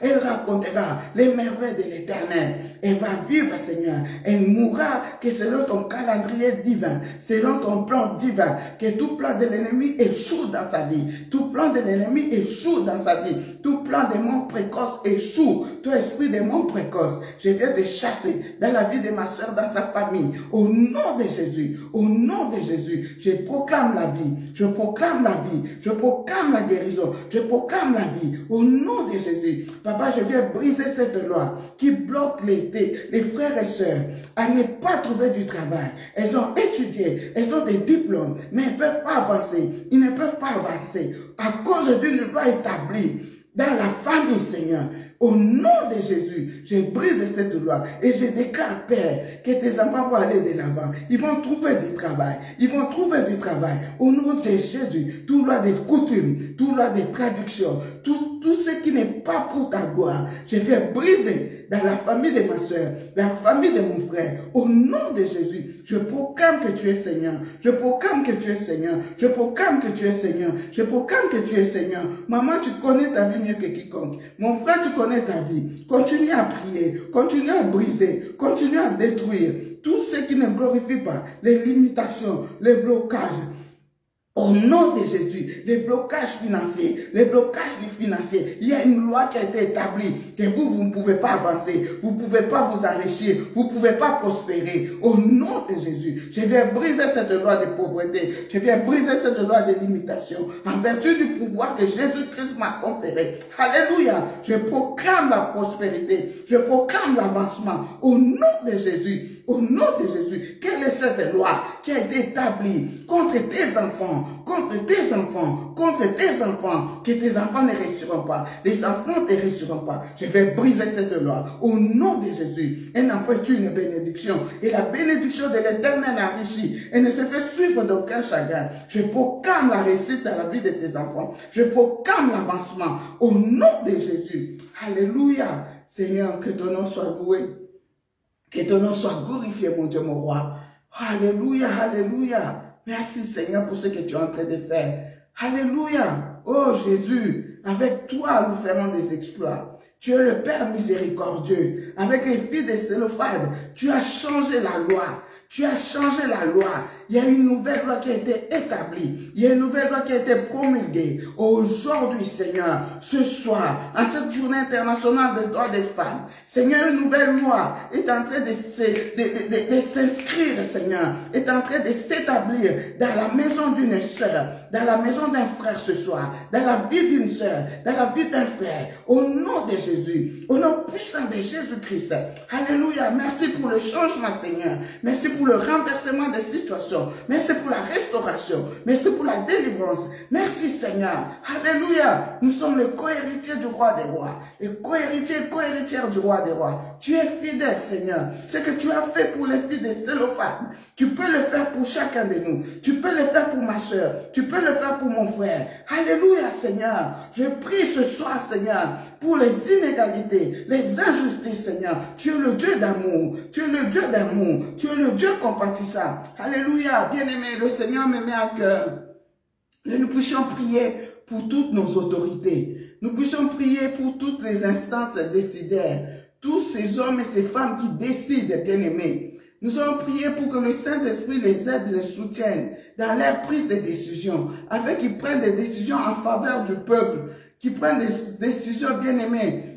elle racontera les merveilles de l'Éternel. Elle va vivre, Seigneur. Elle mourra que selon ton calendrier divin, selon ton plan divin, que tout plan de l'ennemi échoue dans sa vie. Tout plan de l'ennemi échoue dans sa vie. Tout plan de mort précoce échoue. Tout esprit de mort précoce, je viens te chasser dans la vie de ma soeur, dans sa famille. Au nom de Jésus, au nom de Jésus, je proclame la vie. Je proclame la vie. Je proclame la guérison. Je proclame la vie. Au nom de Jésus. Papa, je viens briser cette loi qui bloque les frères et sœurs à ne pas trouver du travail. Elles ont étudié, elles ont des diplômes, mais elles ne peuvent pas avancer. Ils ne peuvent pas avancer à cause d'une loi établie dans la famille, Seigneur. Au nom de Jésus, je brise cette loi et je déclare, Père, que tes enfants vont aller de l'avant. Ils vont trouver du travail. Ils vont trouver du travail. Au nom de Jésus, tout loi des coutumes, tout loi des traductions, tout ce qui n'est pas pour ta gloire, je viens briser dans la famille de ma soeur, dans la famille de mon frère. Au nom de Jésus, je proclame que tu es Seigneur. Je proclame que tu es Seigneur. Je proclame que tu es Seigneur. Je proclame que tu es Seigneur. Maman, tu connais ta vie mieux que quiconque. Mon frère, tu connais ta vie. Continue à prier. Continue à briser. Continue à détruire tout ce qui ne glorifie pas, les limitations, les blocages. Au nom de Jésus, les blocages financiers, il y a une loi qui a été établie, que vous ne pouvez pas avancer, vous ne pouvez pas vous enrichir, vous ne pouvez pas prospérer. Au nom de Jésus, je viens briser cette loi de pauvreté, je viens briser cette loi de limitation, en vertu du pouvoir que Jésus-Christ m'a conféré. Alléluia, je proclame la prospérité, je proclame l'avancement. Au nom de Jésus, au nom de Jésus, quelle est cette loi qui a été établie contre tes enfants, que tes enfants ne réussiront pas, les enfants ne réussiront pas. Je vais briser cette loi. Au nom de Jésus, un enfant est une bénédiction, et la bénédiction de l'Éternel enrichit, et ne se fait suivre d'aucun chagrin. Je proclame la réussite dans la vie de tes enfants. Je proclame l'avancement. Au nom de Jésus. Alléluia. Seigneur, que ton nom soit loué. Que ton nom soit glorifié, mon Dieu, mon roi. Alléluia, alléluia. Merci, Seigneur, pour ce que tu es en train de faire. Alléluia. Oh, Jésus, avec toi, nous ferons des exploits. Tu es le Père miséricordieux. Avec les filles de Sélophade, tu as changé la loi. Tu as changé la loi. Il y a une nouvelle loi qui a été établie. Il y a une nouvelle loi qui a été promulguée. Aujourd'hui, Seigneur, ce soir, en cette journée internationale des droits des femmes, Seigneur, une nouvelle loi est en train de s'inscrire, Seigneur, est en train de s'établir dans la maison d'une sœur, dans la maison d'un frère ce soir, dans la vie d'une sœur, dans la vie d'un frère. Au nom de Jésus, au nom puissant de Jésus-Christ. Alléluia. Merci pour le changement, Seigneur. Merci pour le renversement des situations. Merci pour la restauration. Merci pour la délivrance. Merci, Seigneur. Alléluia. Nous sommes les co-héritiers du roi des rois. Les co-héritiers et co-héritières du roi des rois. Tu es fidèle, Seigneur. Ce que tu as fait pour les filles de Sélophade, tu peux le faire pour chacun de nous. Tu peux le faire pour ma soeur. Tu peux le faire pour mon frère. Alléluia, Seigneur. Je prie ce soir, Seigneur, pour les inégalités, les injustices, Seigneur. Tu es le Dieu d'amour. Tu es le Dieu d'amour. Tu es le Dieu compatissant. Alléluia. Bien-aimé, le Seigneur me met à cœur. Et nous puissions prier pour toutes nos autorités. Nous puissions prier pour toutes les instances décidaires. Tous ces hommes et ces femmes qui décident, bien-aimés. Nous allons prier pour que le Saint-Esprit les aide, les soutienne dans leur prise de décision, afin qu'ils prennent des décisions en faveur du peuple, qu'ils prennent des décisions, bien-aimées,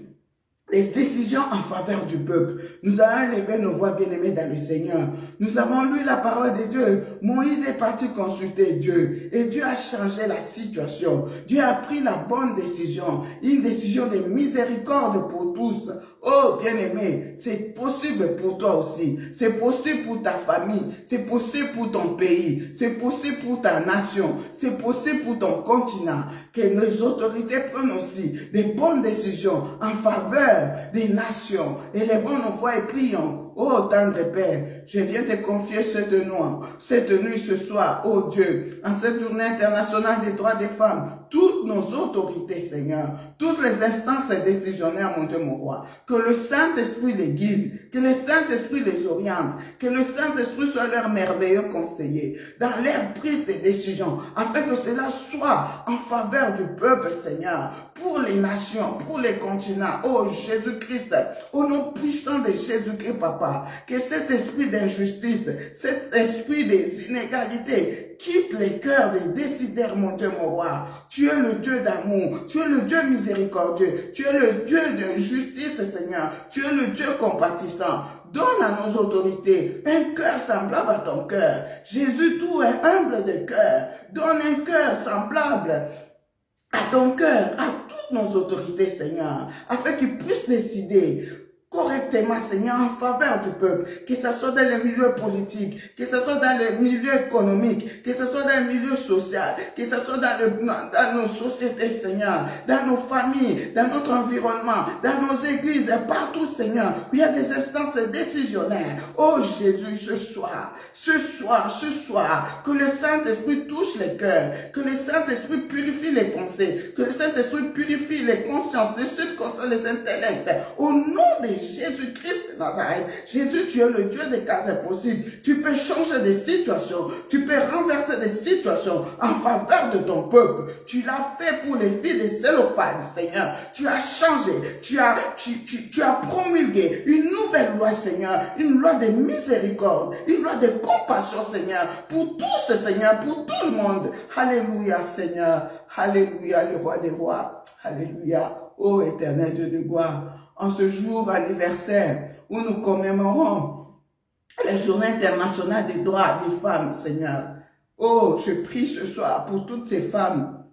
les décisions en faveur du peuple. Nous allons lever nos voix, bien-aimés, dans le Seigneur. Nous avons lu la parole de Dieu. Moïse est parti consulter Dieu. Et Dieu a changé la situation. Dieu a pris la bonne décision. Une décision de miséricorde pour tous. Oh, bien-aimé, c'est possible pour toi aussi. C'est possible pour ta famille. C'est possible pour ton pays. C'est possible pour ta nation. C'est possible pour ton continent. Que nos autorités prennent aussi des bonnes décisions en faveur des nations. Élevons nos voix et prions. Oh, tendre Père, je viens te confier cette nuit ce soir, oh Dieu, en cette journée internationale des droits des femmes, toutes nos autorités, Seigneur, toutes les instances décisionnaires, mon Dieu, mon roi, que le Saint-Esprit les guide, que le Saint-Esprit les oriente, que le Saint-Esprit soit leur merveilleux conseiller, dans leur prise de décision, afin que cela soit en faveur du peuple, Seigneur, pour les nations, pour les continents, oh Jésus-Christ, au nom puissant de Jésus-Christ, Papa, que cet esprit d'injustice, cet esprit des inégalités quitte les cœurs des décideurs, mon Dieu, mon roi. Tu es le Dieu d'amour, tu es le Dieu miséricordieux, tu es le Dieu de justice, Seigneur, tu es le Dieu compatissant. Donne à nos autorités un cœur semblable à ton cœur. Jésus, tout est humble de cœur. Donne un cœur semblable à ton cœur, à toutes nos autorités, Seigneur, afin qu'ils puissent décider correctement, Seigneur, en faveur du peuple, que ce soit dans les milieux politiques, que ce soit dans les milieux économiques, que ce soit dans les milieux sociaux, que ce soit dans nos sociétés, Seigneur, dans nos familles, dans notre environnement, dans nos églises, partout, Seigneur, où il y a des instances décisionnaires. Oh Jésus, ce soir, que le Saint-Esprit touche les cœurs, que le Saint-Esprit purifie les pensées, que le Saint-Esprit purifie les consciences, les subconscients, les intellects, au nom de Jésus-Christ de Nazareth. Jésus, tu es le Dieu des cas impossibles. Tu peux changer des situations. Tu peux renverser des situations en faveur de ton peuple. Tu l'as fait pour les filles de Zélophaïd, Seigneur. Tu as changé. Tu as promulgué une nouvelle loi, Seigneur. Une loi de miséricorde. Une loi de compassion, Seigneur. Pour tous, Seigneur. Pour tout le monde. Alléluia, Seigneur. Alléluia, le roi des rois. Alléluia. Ô éternel Dieu de gloire. En ce jour anniversaire où nous commémorons la journée internationale des droits des femmes, Seigneur. Oh, je prie ce soir pour toutes ces femmes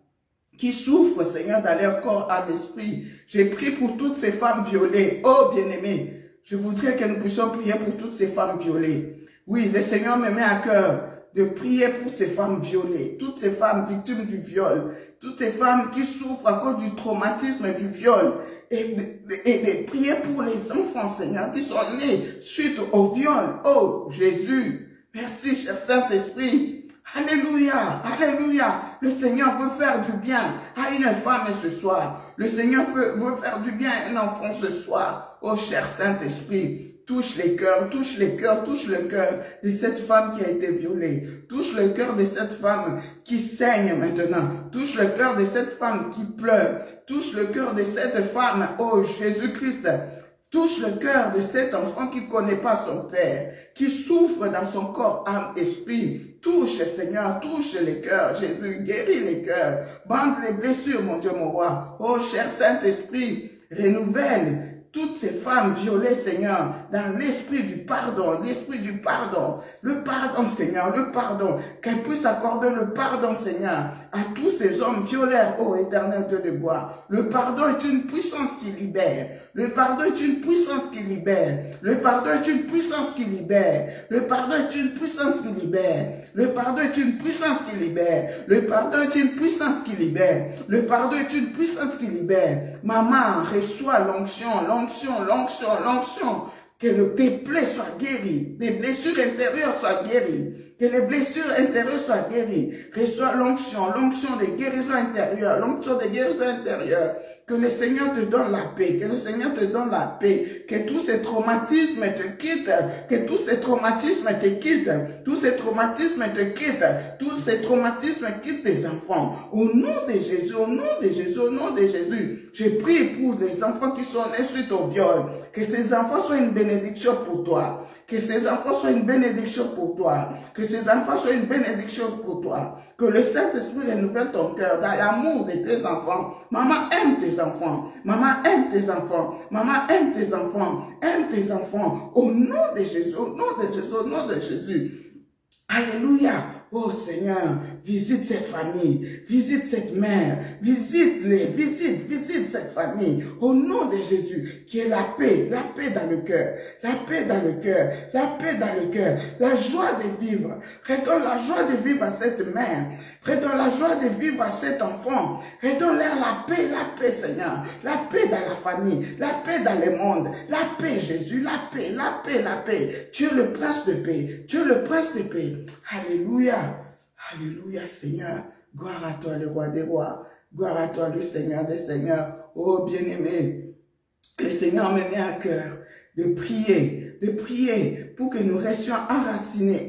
qui souffrent, Seigneur, dans leur corps, âme, esprit. J'ai prié pour toutes ces femmes violées. Oh, bien-aimés, je voudrais que nous puissions prier pour toutes ces femmes violées. Oui, le Seigneur me met à cœur de prier pour ces femmes violées, toutes ces femmes victimes du viol, toutes ces femmes qui souffrent à cause du traumatisme du viol, et de prier pour les enfants, Seigneur, qui sont nés suite au viol. Oh, Jésus, merci, cher Saint-Esprit. Alléluia, alléluia. Le Seigneur veut faire du bien à une femme ce soir. Le Seigneur veut faire du bien à un enfant ce soir. Oh, cher Saint-Esprit, touche les cœurs, touche les cœurs, touche le cœur de cette femme qui a été violée. Touche le cœur de cette femme qui saigne maintenant. Touche le cœur de cette femme qui pleure. Touche le cœur de cette femme, oh Jésus-Christ. Touche le cœur de cet enfant qui ne connaît pas son père, qui souffre dans son corps, âme, esprit. Touche, Seigneur, touche les cœurs. Jésus, guéris les cœurs. Bande les blessures, mon Dieu, mon roi. Oh, cher Saint-Esprit, renouvelle toutes ces femmes violées, Seigneur, dans l'esprit du pardon, le pardon, Seigneur, le pardon, qu'elles puissent accorder le pardon, Seigneur, à tous ces hommes violeurs, ô éternel Dieu de gloire. Le pardon est une puissance qui libère, le pardon est une puissance qui libère, le pardon est une puissance qui libère, le pardon est une puissance qui libère, le pardon est une puissance qui libère, le pardon est une puissance qui libère, le pardon est une puissance qui libère. Maman, reçois l'onction, l'onction, que tes plaies soient guéries, tes blessures intérieures soient guéries, que les blessures intérieures soient guéries. Reçois l'onction de guérison intérieure, l'onction de guérison intérieure. Que le Seigneur te donne la paix, que le Seigneur te donne la paix, que tous ces traumatismes te quittent, que tous ces traumatismes te quittent, tous ces traumatismes te quittent, tous ces traumatismes quittent tes enfants. Au nom de Jésus, au nom de Jésus, au nom de Jésus, je prie pour les enfants qui sont nés suite au viol, que ces enfants soient une bénédiction pour toi, que ces enfants soient une bénédiction pour toi, que ces enfants soient une bénédiction pour toi, que le Saint-Esprit renouvelle ton cœur dans l'amour de tes enfants. Maman aime tes enfants, maman aime tes enfants, maman aime tes enfants, aime tes enfants, au nom de Jésus, au nom de Jésus, au nom de Jésus. Alléluia. Oh Seigneur, visite cette famille, visite cette mère, visite-les, visite cette famille. Au nom de Jésus, qui est la paix dans le cœur, la paix dans le cœur, la paix dans le cœur, la joie de vivre. Redonne la joie de vivre à cette mère, redonne la joie de vivre à cet enfant, redonne-leur la paix Seigneur, la paix dans la famille, la paix dans le monde, la paix Jésus, la paix, la paix, la paix. Tu es le prince de paix, tu es le prince de paix. Alléluia. Alléluia, Seigneur. Gloire à toi, le roi des rois. Gloire à toi, le Seigneur des seigneurs. Oh, bien-aimé, le Seigneur me met à cœur de prier pour que nous restions enracinés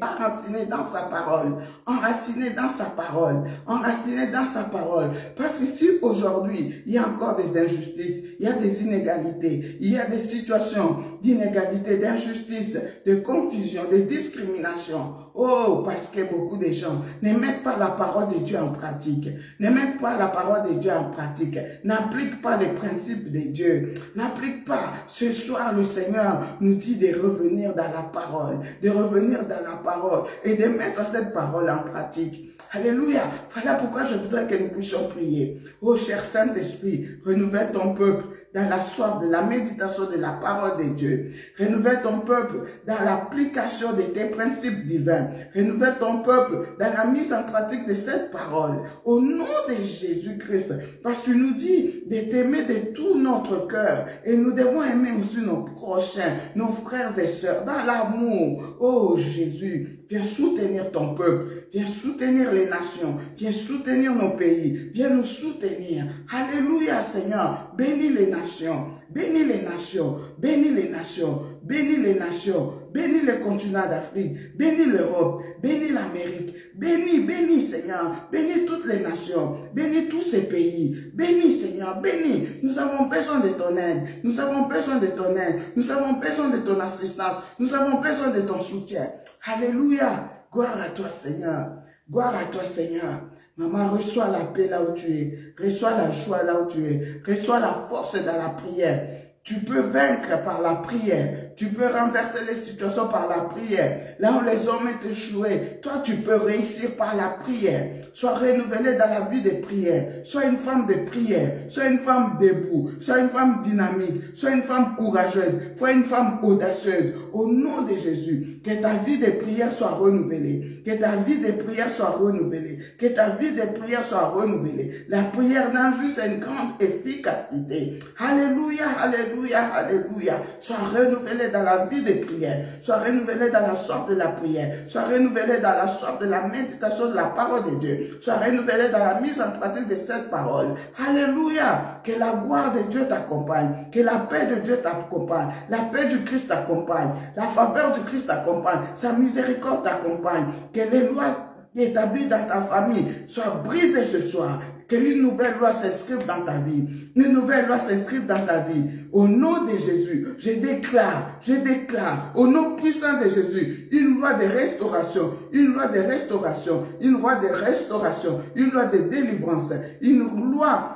dans sa parole, enracinés dans sa parole, enracinés dans sa parole. Parce que si aujourd'hui, il y a encore des injustices, il y a des inégalités, il y a des situations d'inégalité, d'injustice, de confusion, de discrimination. Oh, parce que beaucoup de gens ne mettent pas la parole de Dieu en pratique, ne mettent pas la parole de Dieu en pratique, n'appliquent pas les principes de Dieu, n'appliquent pas. Ce soir, le Seigneur nous dit de revenir dans la parole, de revenir dans la parole et de mettre cette parole en pratique. Alléluia. Voilà pourquoi je voudrais que nous puissions prier. Oh, cher Saint-Esprit, renouvelle ton peuple dans la soif de la méditation de la parole de Dieu. Renouvelle ton peuple dans l'application de tes principes divins. Renouvelle ton peuple dans la mise en pratique de cette parole. Au nom de Jésus-Christ. Parce que tu nous dis de t'aimer de tout notre cœur. Et nous devons aimer aussi nos prochains, nos frères et sœurs, dans l'amour. Oh Jésus, viens soutenir ton peuple. Viens soutenir les nations. Viens soutenir nos pays. Viens nous soutenir. Alléluia Seigneur. Bénis les nations. nations, bénis les nations, bénis les nations, bénis les nations, bénis le continent d'Afrique, bénis l'Europe, bénis l'Amérique, bénis Seigneur, bénis toutes les nations, bénis tous ces pays, bénis Seigneur, bénis. Nous avons besoin de ton aide, nous avons besoin de ton aide, nous avons besoin de ton assistance, nous avons besoin de ton soutien. Alléluia, gloire à toi Seigneur, gloire à toi Seigneur. Maman, reçois la paix là où tu es, reçois la joie là où tu es, reçois la force dans la prière. Tu peux vaincre par la prière. Tu peux renverser les situations par la prière. Là où les hommes ont échoué, toi tu peux réussir par la prière. Sois renouvelé dans la vie de prière. Sois une femme de prière. Sois une femme debout. Sois une femme dynamique. Sois une femme courageuse. Sois une femme audacieuse. Au nom de Jésus, que ta vie de prière soit renouvelée. Que ta vie de prière soit renouvelée. Que ta vie de prière soit renouvelée. La prière n'a juste une grande efficacité. Alléluia, alléluia, alléluia. Sois renouvelé dans la vie de prière. Sois renouvelé dans la soif de la prière. Sois renouvelé dans la soif de la méditation de la parole de Dieu. Sois renouvelé dans la mise en pratique de cette parole. Alléluia. Que la gloire de Dieu t'accompagne. Que la paix de Dieu t'accompagne. La paix du Christ t'accompagne. La faveur du Christ t'accompagne. Sa miséricorde t'accompagne. Que les lois établies dans ta famille soient brisées ce soir. Qu'une nouvelle loi s'inscrive dans ta vie. Une nouvelle loi s'inscrive dans ta vie. Au nom de Jésus, je déclare, au nom puissant de Jésus, une loi de restauration, une loi de restauration, une loi de restauration, une loi de délivrance, une loi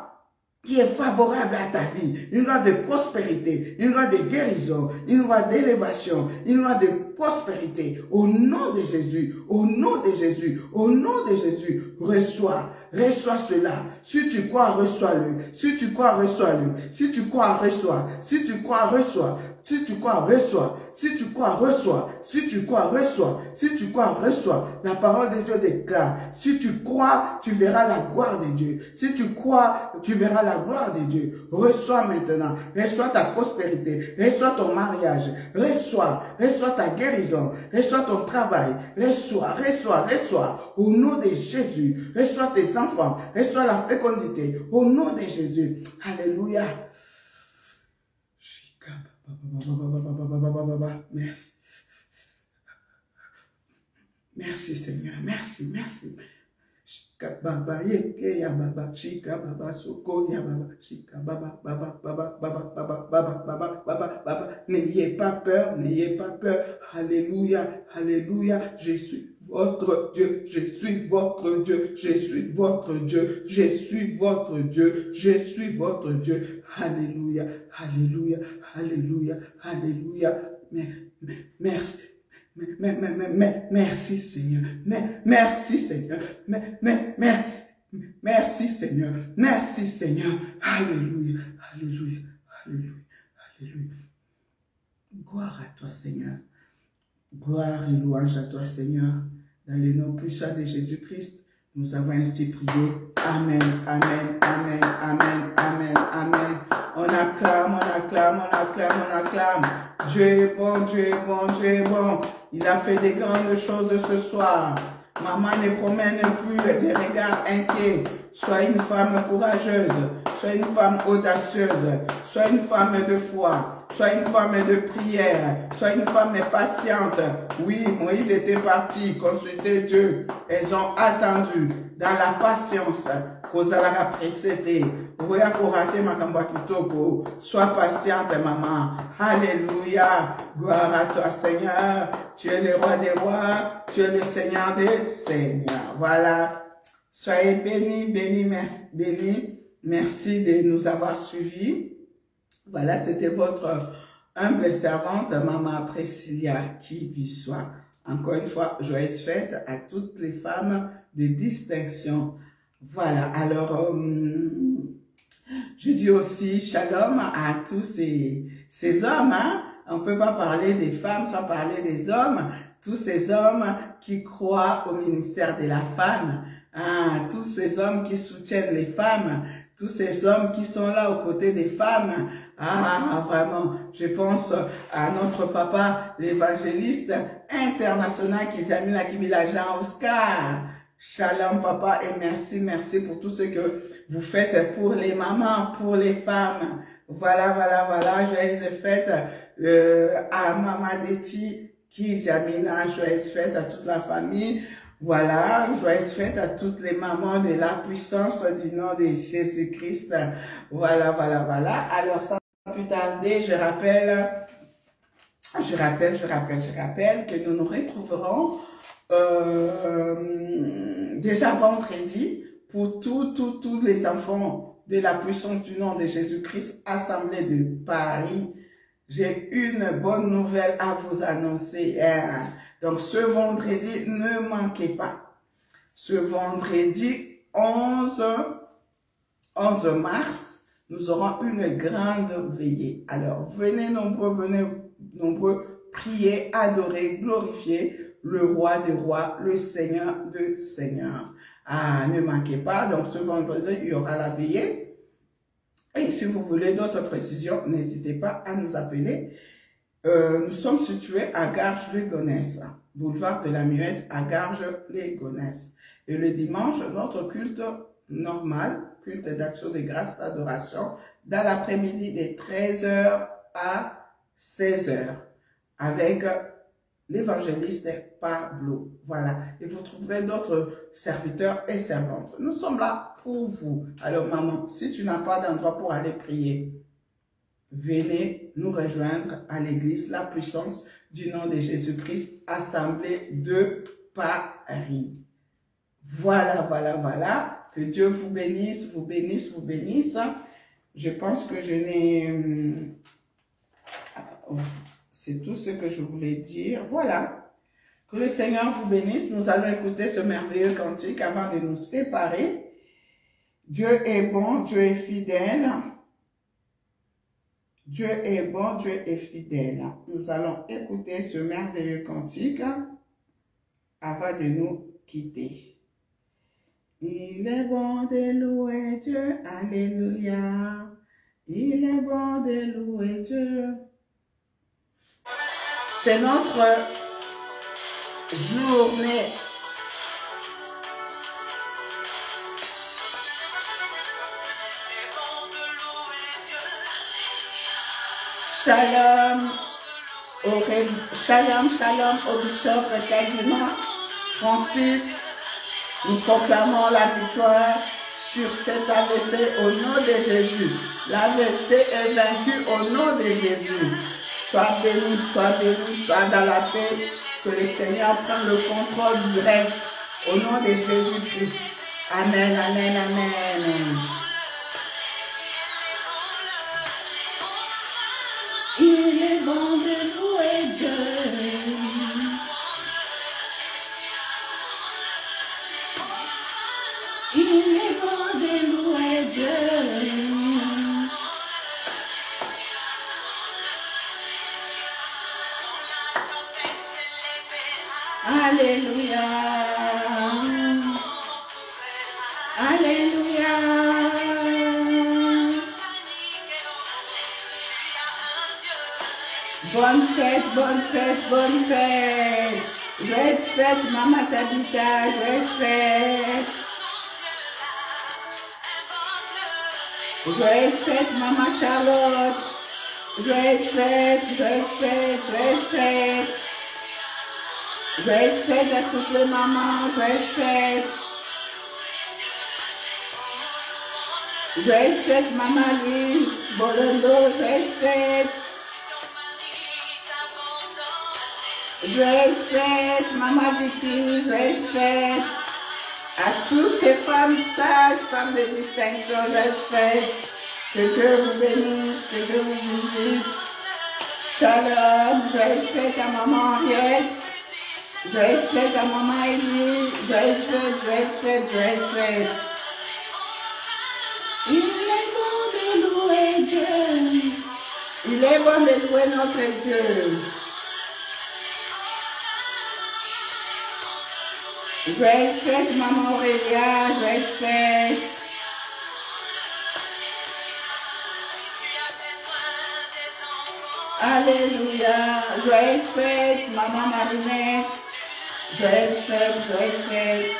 qui est favorable à ta vie, une loi de prospérité, une loi de guérison, une loi d'élévation, une loi de prospérité. Au nom de Jésus, au nom de Jésus, au nom de Jésus, reçois cela. Si tu crois, reçois-le. Si tu crois, reçois-le. Si tu crois, reçois. Si tu crois, reçois. Si tu crois, reçois. Si tu crois, reçois. Si tu crois, reçois. Si tu crois, reçois. La parole de Dieu déclare. Si tu crois, tu verras la gloire de Dieu. Si tu crois, tu verras la gloire de Dieu. Reçois maintenant. Reçois ta prospérité. Reçois ton mariage. Reçois ta guérison. Reçois ton travail. Reçois. Au nom de Jésus. Reçois tes enfants. Reçois la fécondité. Au nom de Jésus. Alléluia. Merci. Merci Seigneur. Merci. Baba yeke ya baba chika baba soko ya baba chika baba n'ayez pas peur. Alléluia, je suis votre Dieu, je suis votre Dieu, je suis votre Dieu, je suis votre Dieu, je suis votre Dieu. Alléluia. Merci. Merci Seigneur. Merci Seigneur. Merci Seigneur. Merci Seigneur. Alléluia. Gloire à toi Seigneur. Gloire et louange à toi Seigneur. Dans le nom puissant de Jésus-Christ, nous avons ainsi prié. Amen. On acclame. Dieu est bon. Il a fait des grandes choses ce soir. Maman ne promène plus des regards inquiets. Sois une femme courageuse. Sois une femme audacieuse. Sois une femme de foi. Sois une femme de prière. Sois une femme patiente. Oui, Moïse était parti consulter Dieu. Elles ont attendu dans la patience. Kozalaka précédé. Sois patiente, maman. Alléluia. Gloire à toi, Seigneur. Tu es le roi des rois. Tu es le Seigneur des seigneurs. Voilà. Soyez bénis, merci. Merci de nous avoir suivis. Voilà, c'était votre humble servante, Maman Priscilla, qui vous soit. Encore une fois, joyeuse fête à toutes les femmes de distinction. Voilà, alors, je dis aussi shalom à tous ces hommes. Hein? On ne peut pas parler des femmes sans parler des hommes. Tous ces hommes qui croient au ministère de la femme. Hein? Tous ces hommes qui soutiennent les femmes. Tous ces hommes qui sont là aux côtés des femmes. Ah, vraiment, je pense à notre papa, l'évangéliste international Kizamila Kibila Jean Oscar. Shalom papa et merci pour tout ce que vous faites pour les mamans, pour les femmes. Voilà, voilà, voilà. Joyeuses fêtes à Maman Deti, Kizamina. Joyeuses fêtes à toute la famille. Voilà, joyeuses fêtes à toutes les mamans de la puissance du nom de Jésus-Christ. Voilà, voilà, voilà. Alors, sans plus tarder, je rappelle que nous nous retrouverons déjà vendredi pour tous les enfants de la puissance du nom de Jésus-Christ, assemblée de Paris. J'ai une bonne nouvelle à vous annoncer. Donc, ce vendredi, ne manquez pas. Ce vendredi 11 mars, nous aurons une grande veillée. Alors, venez nombreux prier, adorer, glorifier le roi des rois, le Seigneur de seigneurs. Ah, ne manquez pas. Donc, ce vendredi, il y aura la veillée. Et si vous voulez d'autres précisions, n'hésitez pas à nous appeler. Nous sommes situés à Garges-les-Gonesse, boulevard de la Muette à Garges-les-Gonesse. Et le dimanche, notre culte normal, culte d'action de grâce, d'adoration, dans l'après-midi de 13h à 16h, avec l'évangéliste Pablo. Voilà. Et vous trouverez d'autres serviteurs et servantes. Nous sommes là pour vous. Alors, maman, si tu n'as pas d'endroit pour aller prier, venez nous rejoindre à l'église La Puissance du nom de Jésus-Christ, assemblée de Paris. Voilà, voilà, voilà. Que Dieu vous bénisse, vous bénisse, vous bénisse. Je pense que je n'ai... C'est tout ce que je voulais dire. Voilà. Que le Seigneur vous bénisse. Nous allons écouter ce merveilleux cantique avant de nous séparer. Dieu est bon, Dieu est fidèle. Dieu est bon, Dieu est fidèle. Nous allons écouter ce merveilleux cantique avant de nous quitter. Il est bon de louer Dieu, alléluia. Il est bon de louer Dieu. C'est notre journée. Shalom, shalom au bishop Kadima Francis. Nous proclamons la victoire sur cet AVC au nom de Jésus. L'AVC est vaincu au nom de Jésus. Sois béni, sois dans la paix. Que le Seigneur prenne le contrôle du reste. Au nom de Jésus-Christ. Amen, amen, amen. Il est bon de louer Dieu. Il est bon de louer Dieu. Alléluia. Alléluia. Bonne fête, bonne fête, bonne fête. Joyeuse fête, Maman Tabitha, joyeuse fête. Joyeuse fête, Maman Charlotte. Joyeuse fête, joyeuse fête, joyeuse fête. Joyeuse fête à toutes les mamans, joyeuse fête. Joyeuse fête, Maman Lise, Bolondo, joyeuse fête. Joyeuse fête, Maman Vicky, joyeuse fête. À toutes ces femmes sages, femmes de distinction, joyeuse fête. Que Dieu vous bénisse, que Dieu vous visite. Shalom, joyeuse fête à Maman Henriette. Joyeuse fête à Maman Elie. Joyeuse fête, joyeuse fête, joyeuse fête. Il est bon de louer Dieu. Il est bon de louer notre Dieu. Joyeuse fête, Maman Aurélia, joyeuse fête. Alléluia. Joyeuse fête, Maman Marinette. Joyeuse fête, joyeuse fête.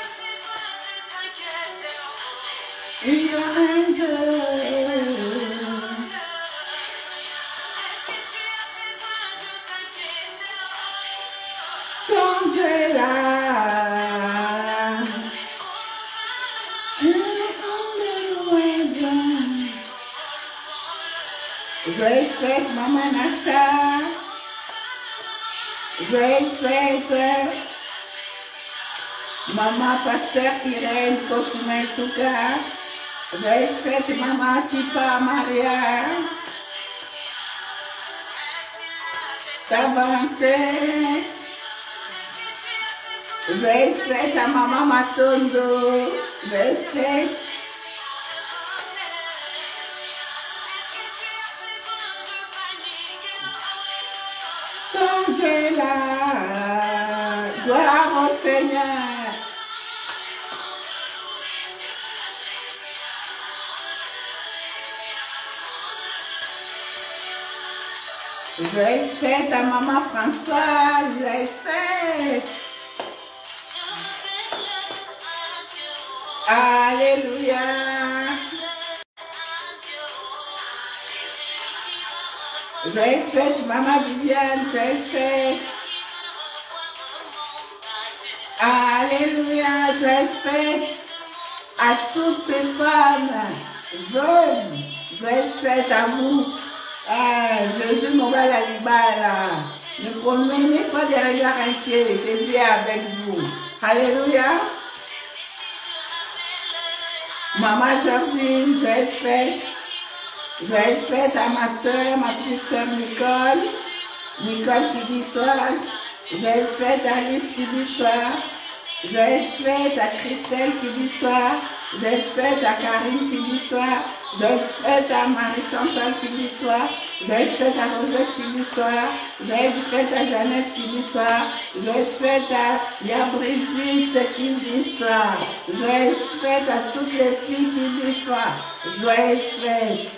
Il y a un Dieu. est là. Joyeuse fête, maman Nacha. Joyeuse fête, maman Pasteur Irène Cosima Touka. Joyeuse fête, maman Sipa Maria. T'avancer. Joyeuse fête à maman Matondo. Joyeuse fête. Ton Dieu est là. Gloire au Seigneur. Joyeuse fête à maman Françoise. Joyeuse fête. Alléluia. Joyeuse fête, maman Viviane. Joyeuse fête. Alléluia. Joyeuse fête à toutes ces femmes veuves. Joyeuse fête à vous. Jésus nous va la libérer. Ne promenez pas des regards inquiets. Jésus est avec vous. Alléluia. Maman Georgine, joyeuse fête. Joyeuse fête à ma soeur, ma petite soeur Nicole. Nicole qui dit soir. Joyeuse fête à Alice qui dit soir. Joyeuse fête à Christelle qui dit soir. Joyeuse fête à Karine qui dit soir. Joyeuse fête à Marie-Chantal qui dit soir. Joyeuse fête à Rosette qui dit soir. Joyeuse fête à Jeannette qui dit soir. Joyeuse fête à Brigitte qui dit soir. Joyeuse fête à toutes les filles qui disent soir. Joyeuse fête.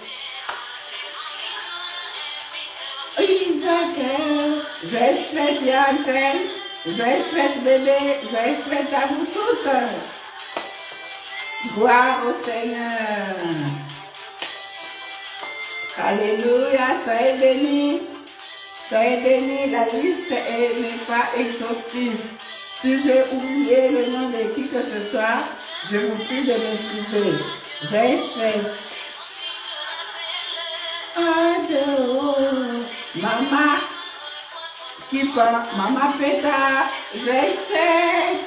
Isaac, joyeuse fête Angèle. Joyeuse fête bébé. Joyeuse fête à vous toutes. Gloire au Seigneur. Alléluia, soyez bénis. Soyez bénis, la liste n'est pas exhaustive. Si j'ai oublié le nom de qui que ce soit, je vous prie de m'excuser. Joyeuse fête. Adieu. Maman qui parle, maman Pétard, joyeuse fête.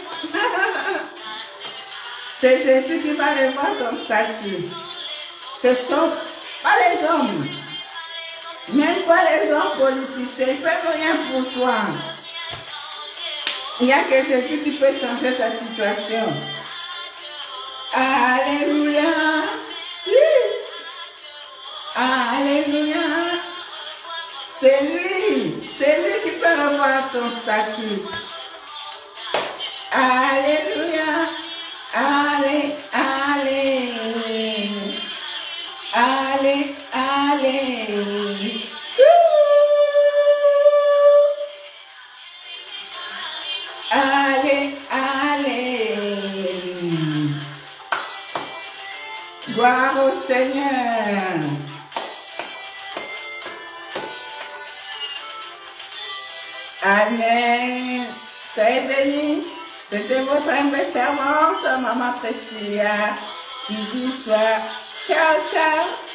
C'est Jésus qui va revoir ton statut. Ce sont pas les hommes, même pas les hommes politiciens, ils ne peuvent rien pour toi. Il n'y a que Jésus qui peut changer ta situation. Alléluia. Alléluia. C'est lui qui peut revoir ton statut. Alléluia. Allez, allez, allez, allez. Allez, allez. Gloire au Seigneur. Amen. Soyez bénis. C'était votre humble servante, Maman Priscilla, qui dit ça. Ciao, ciao.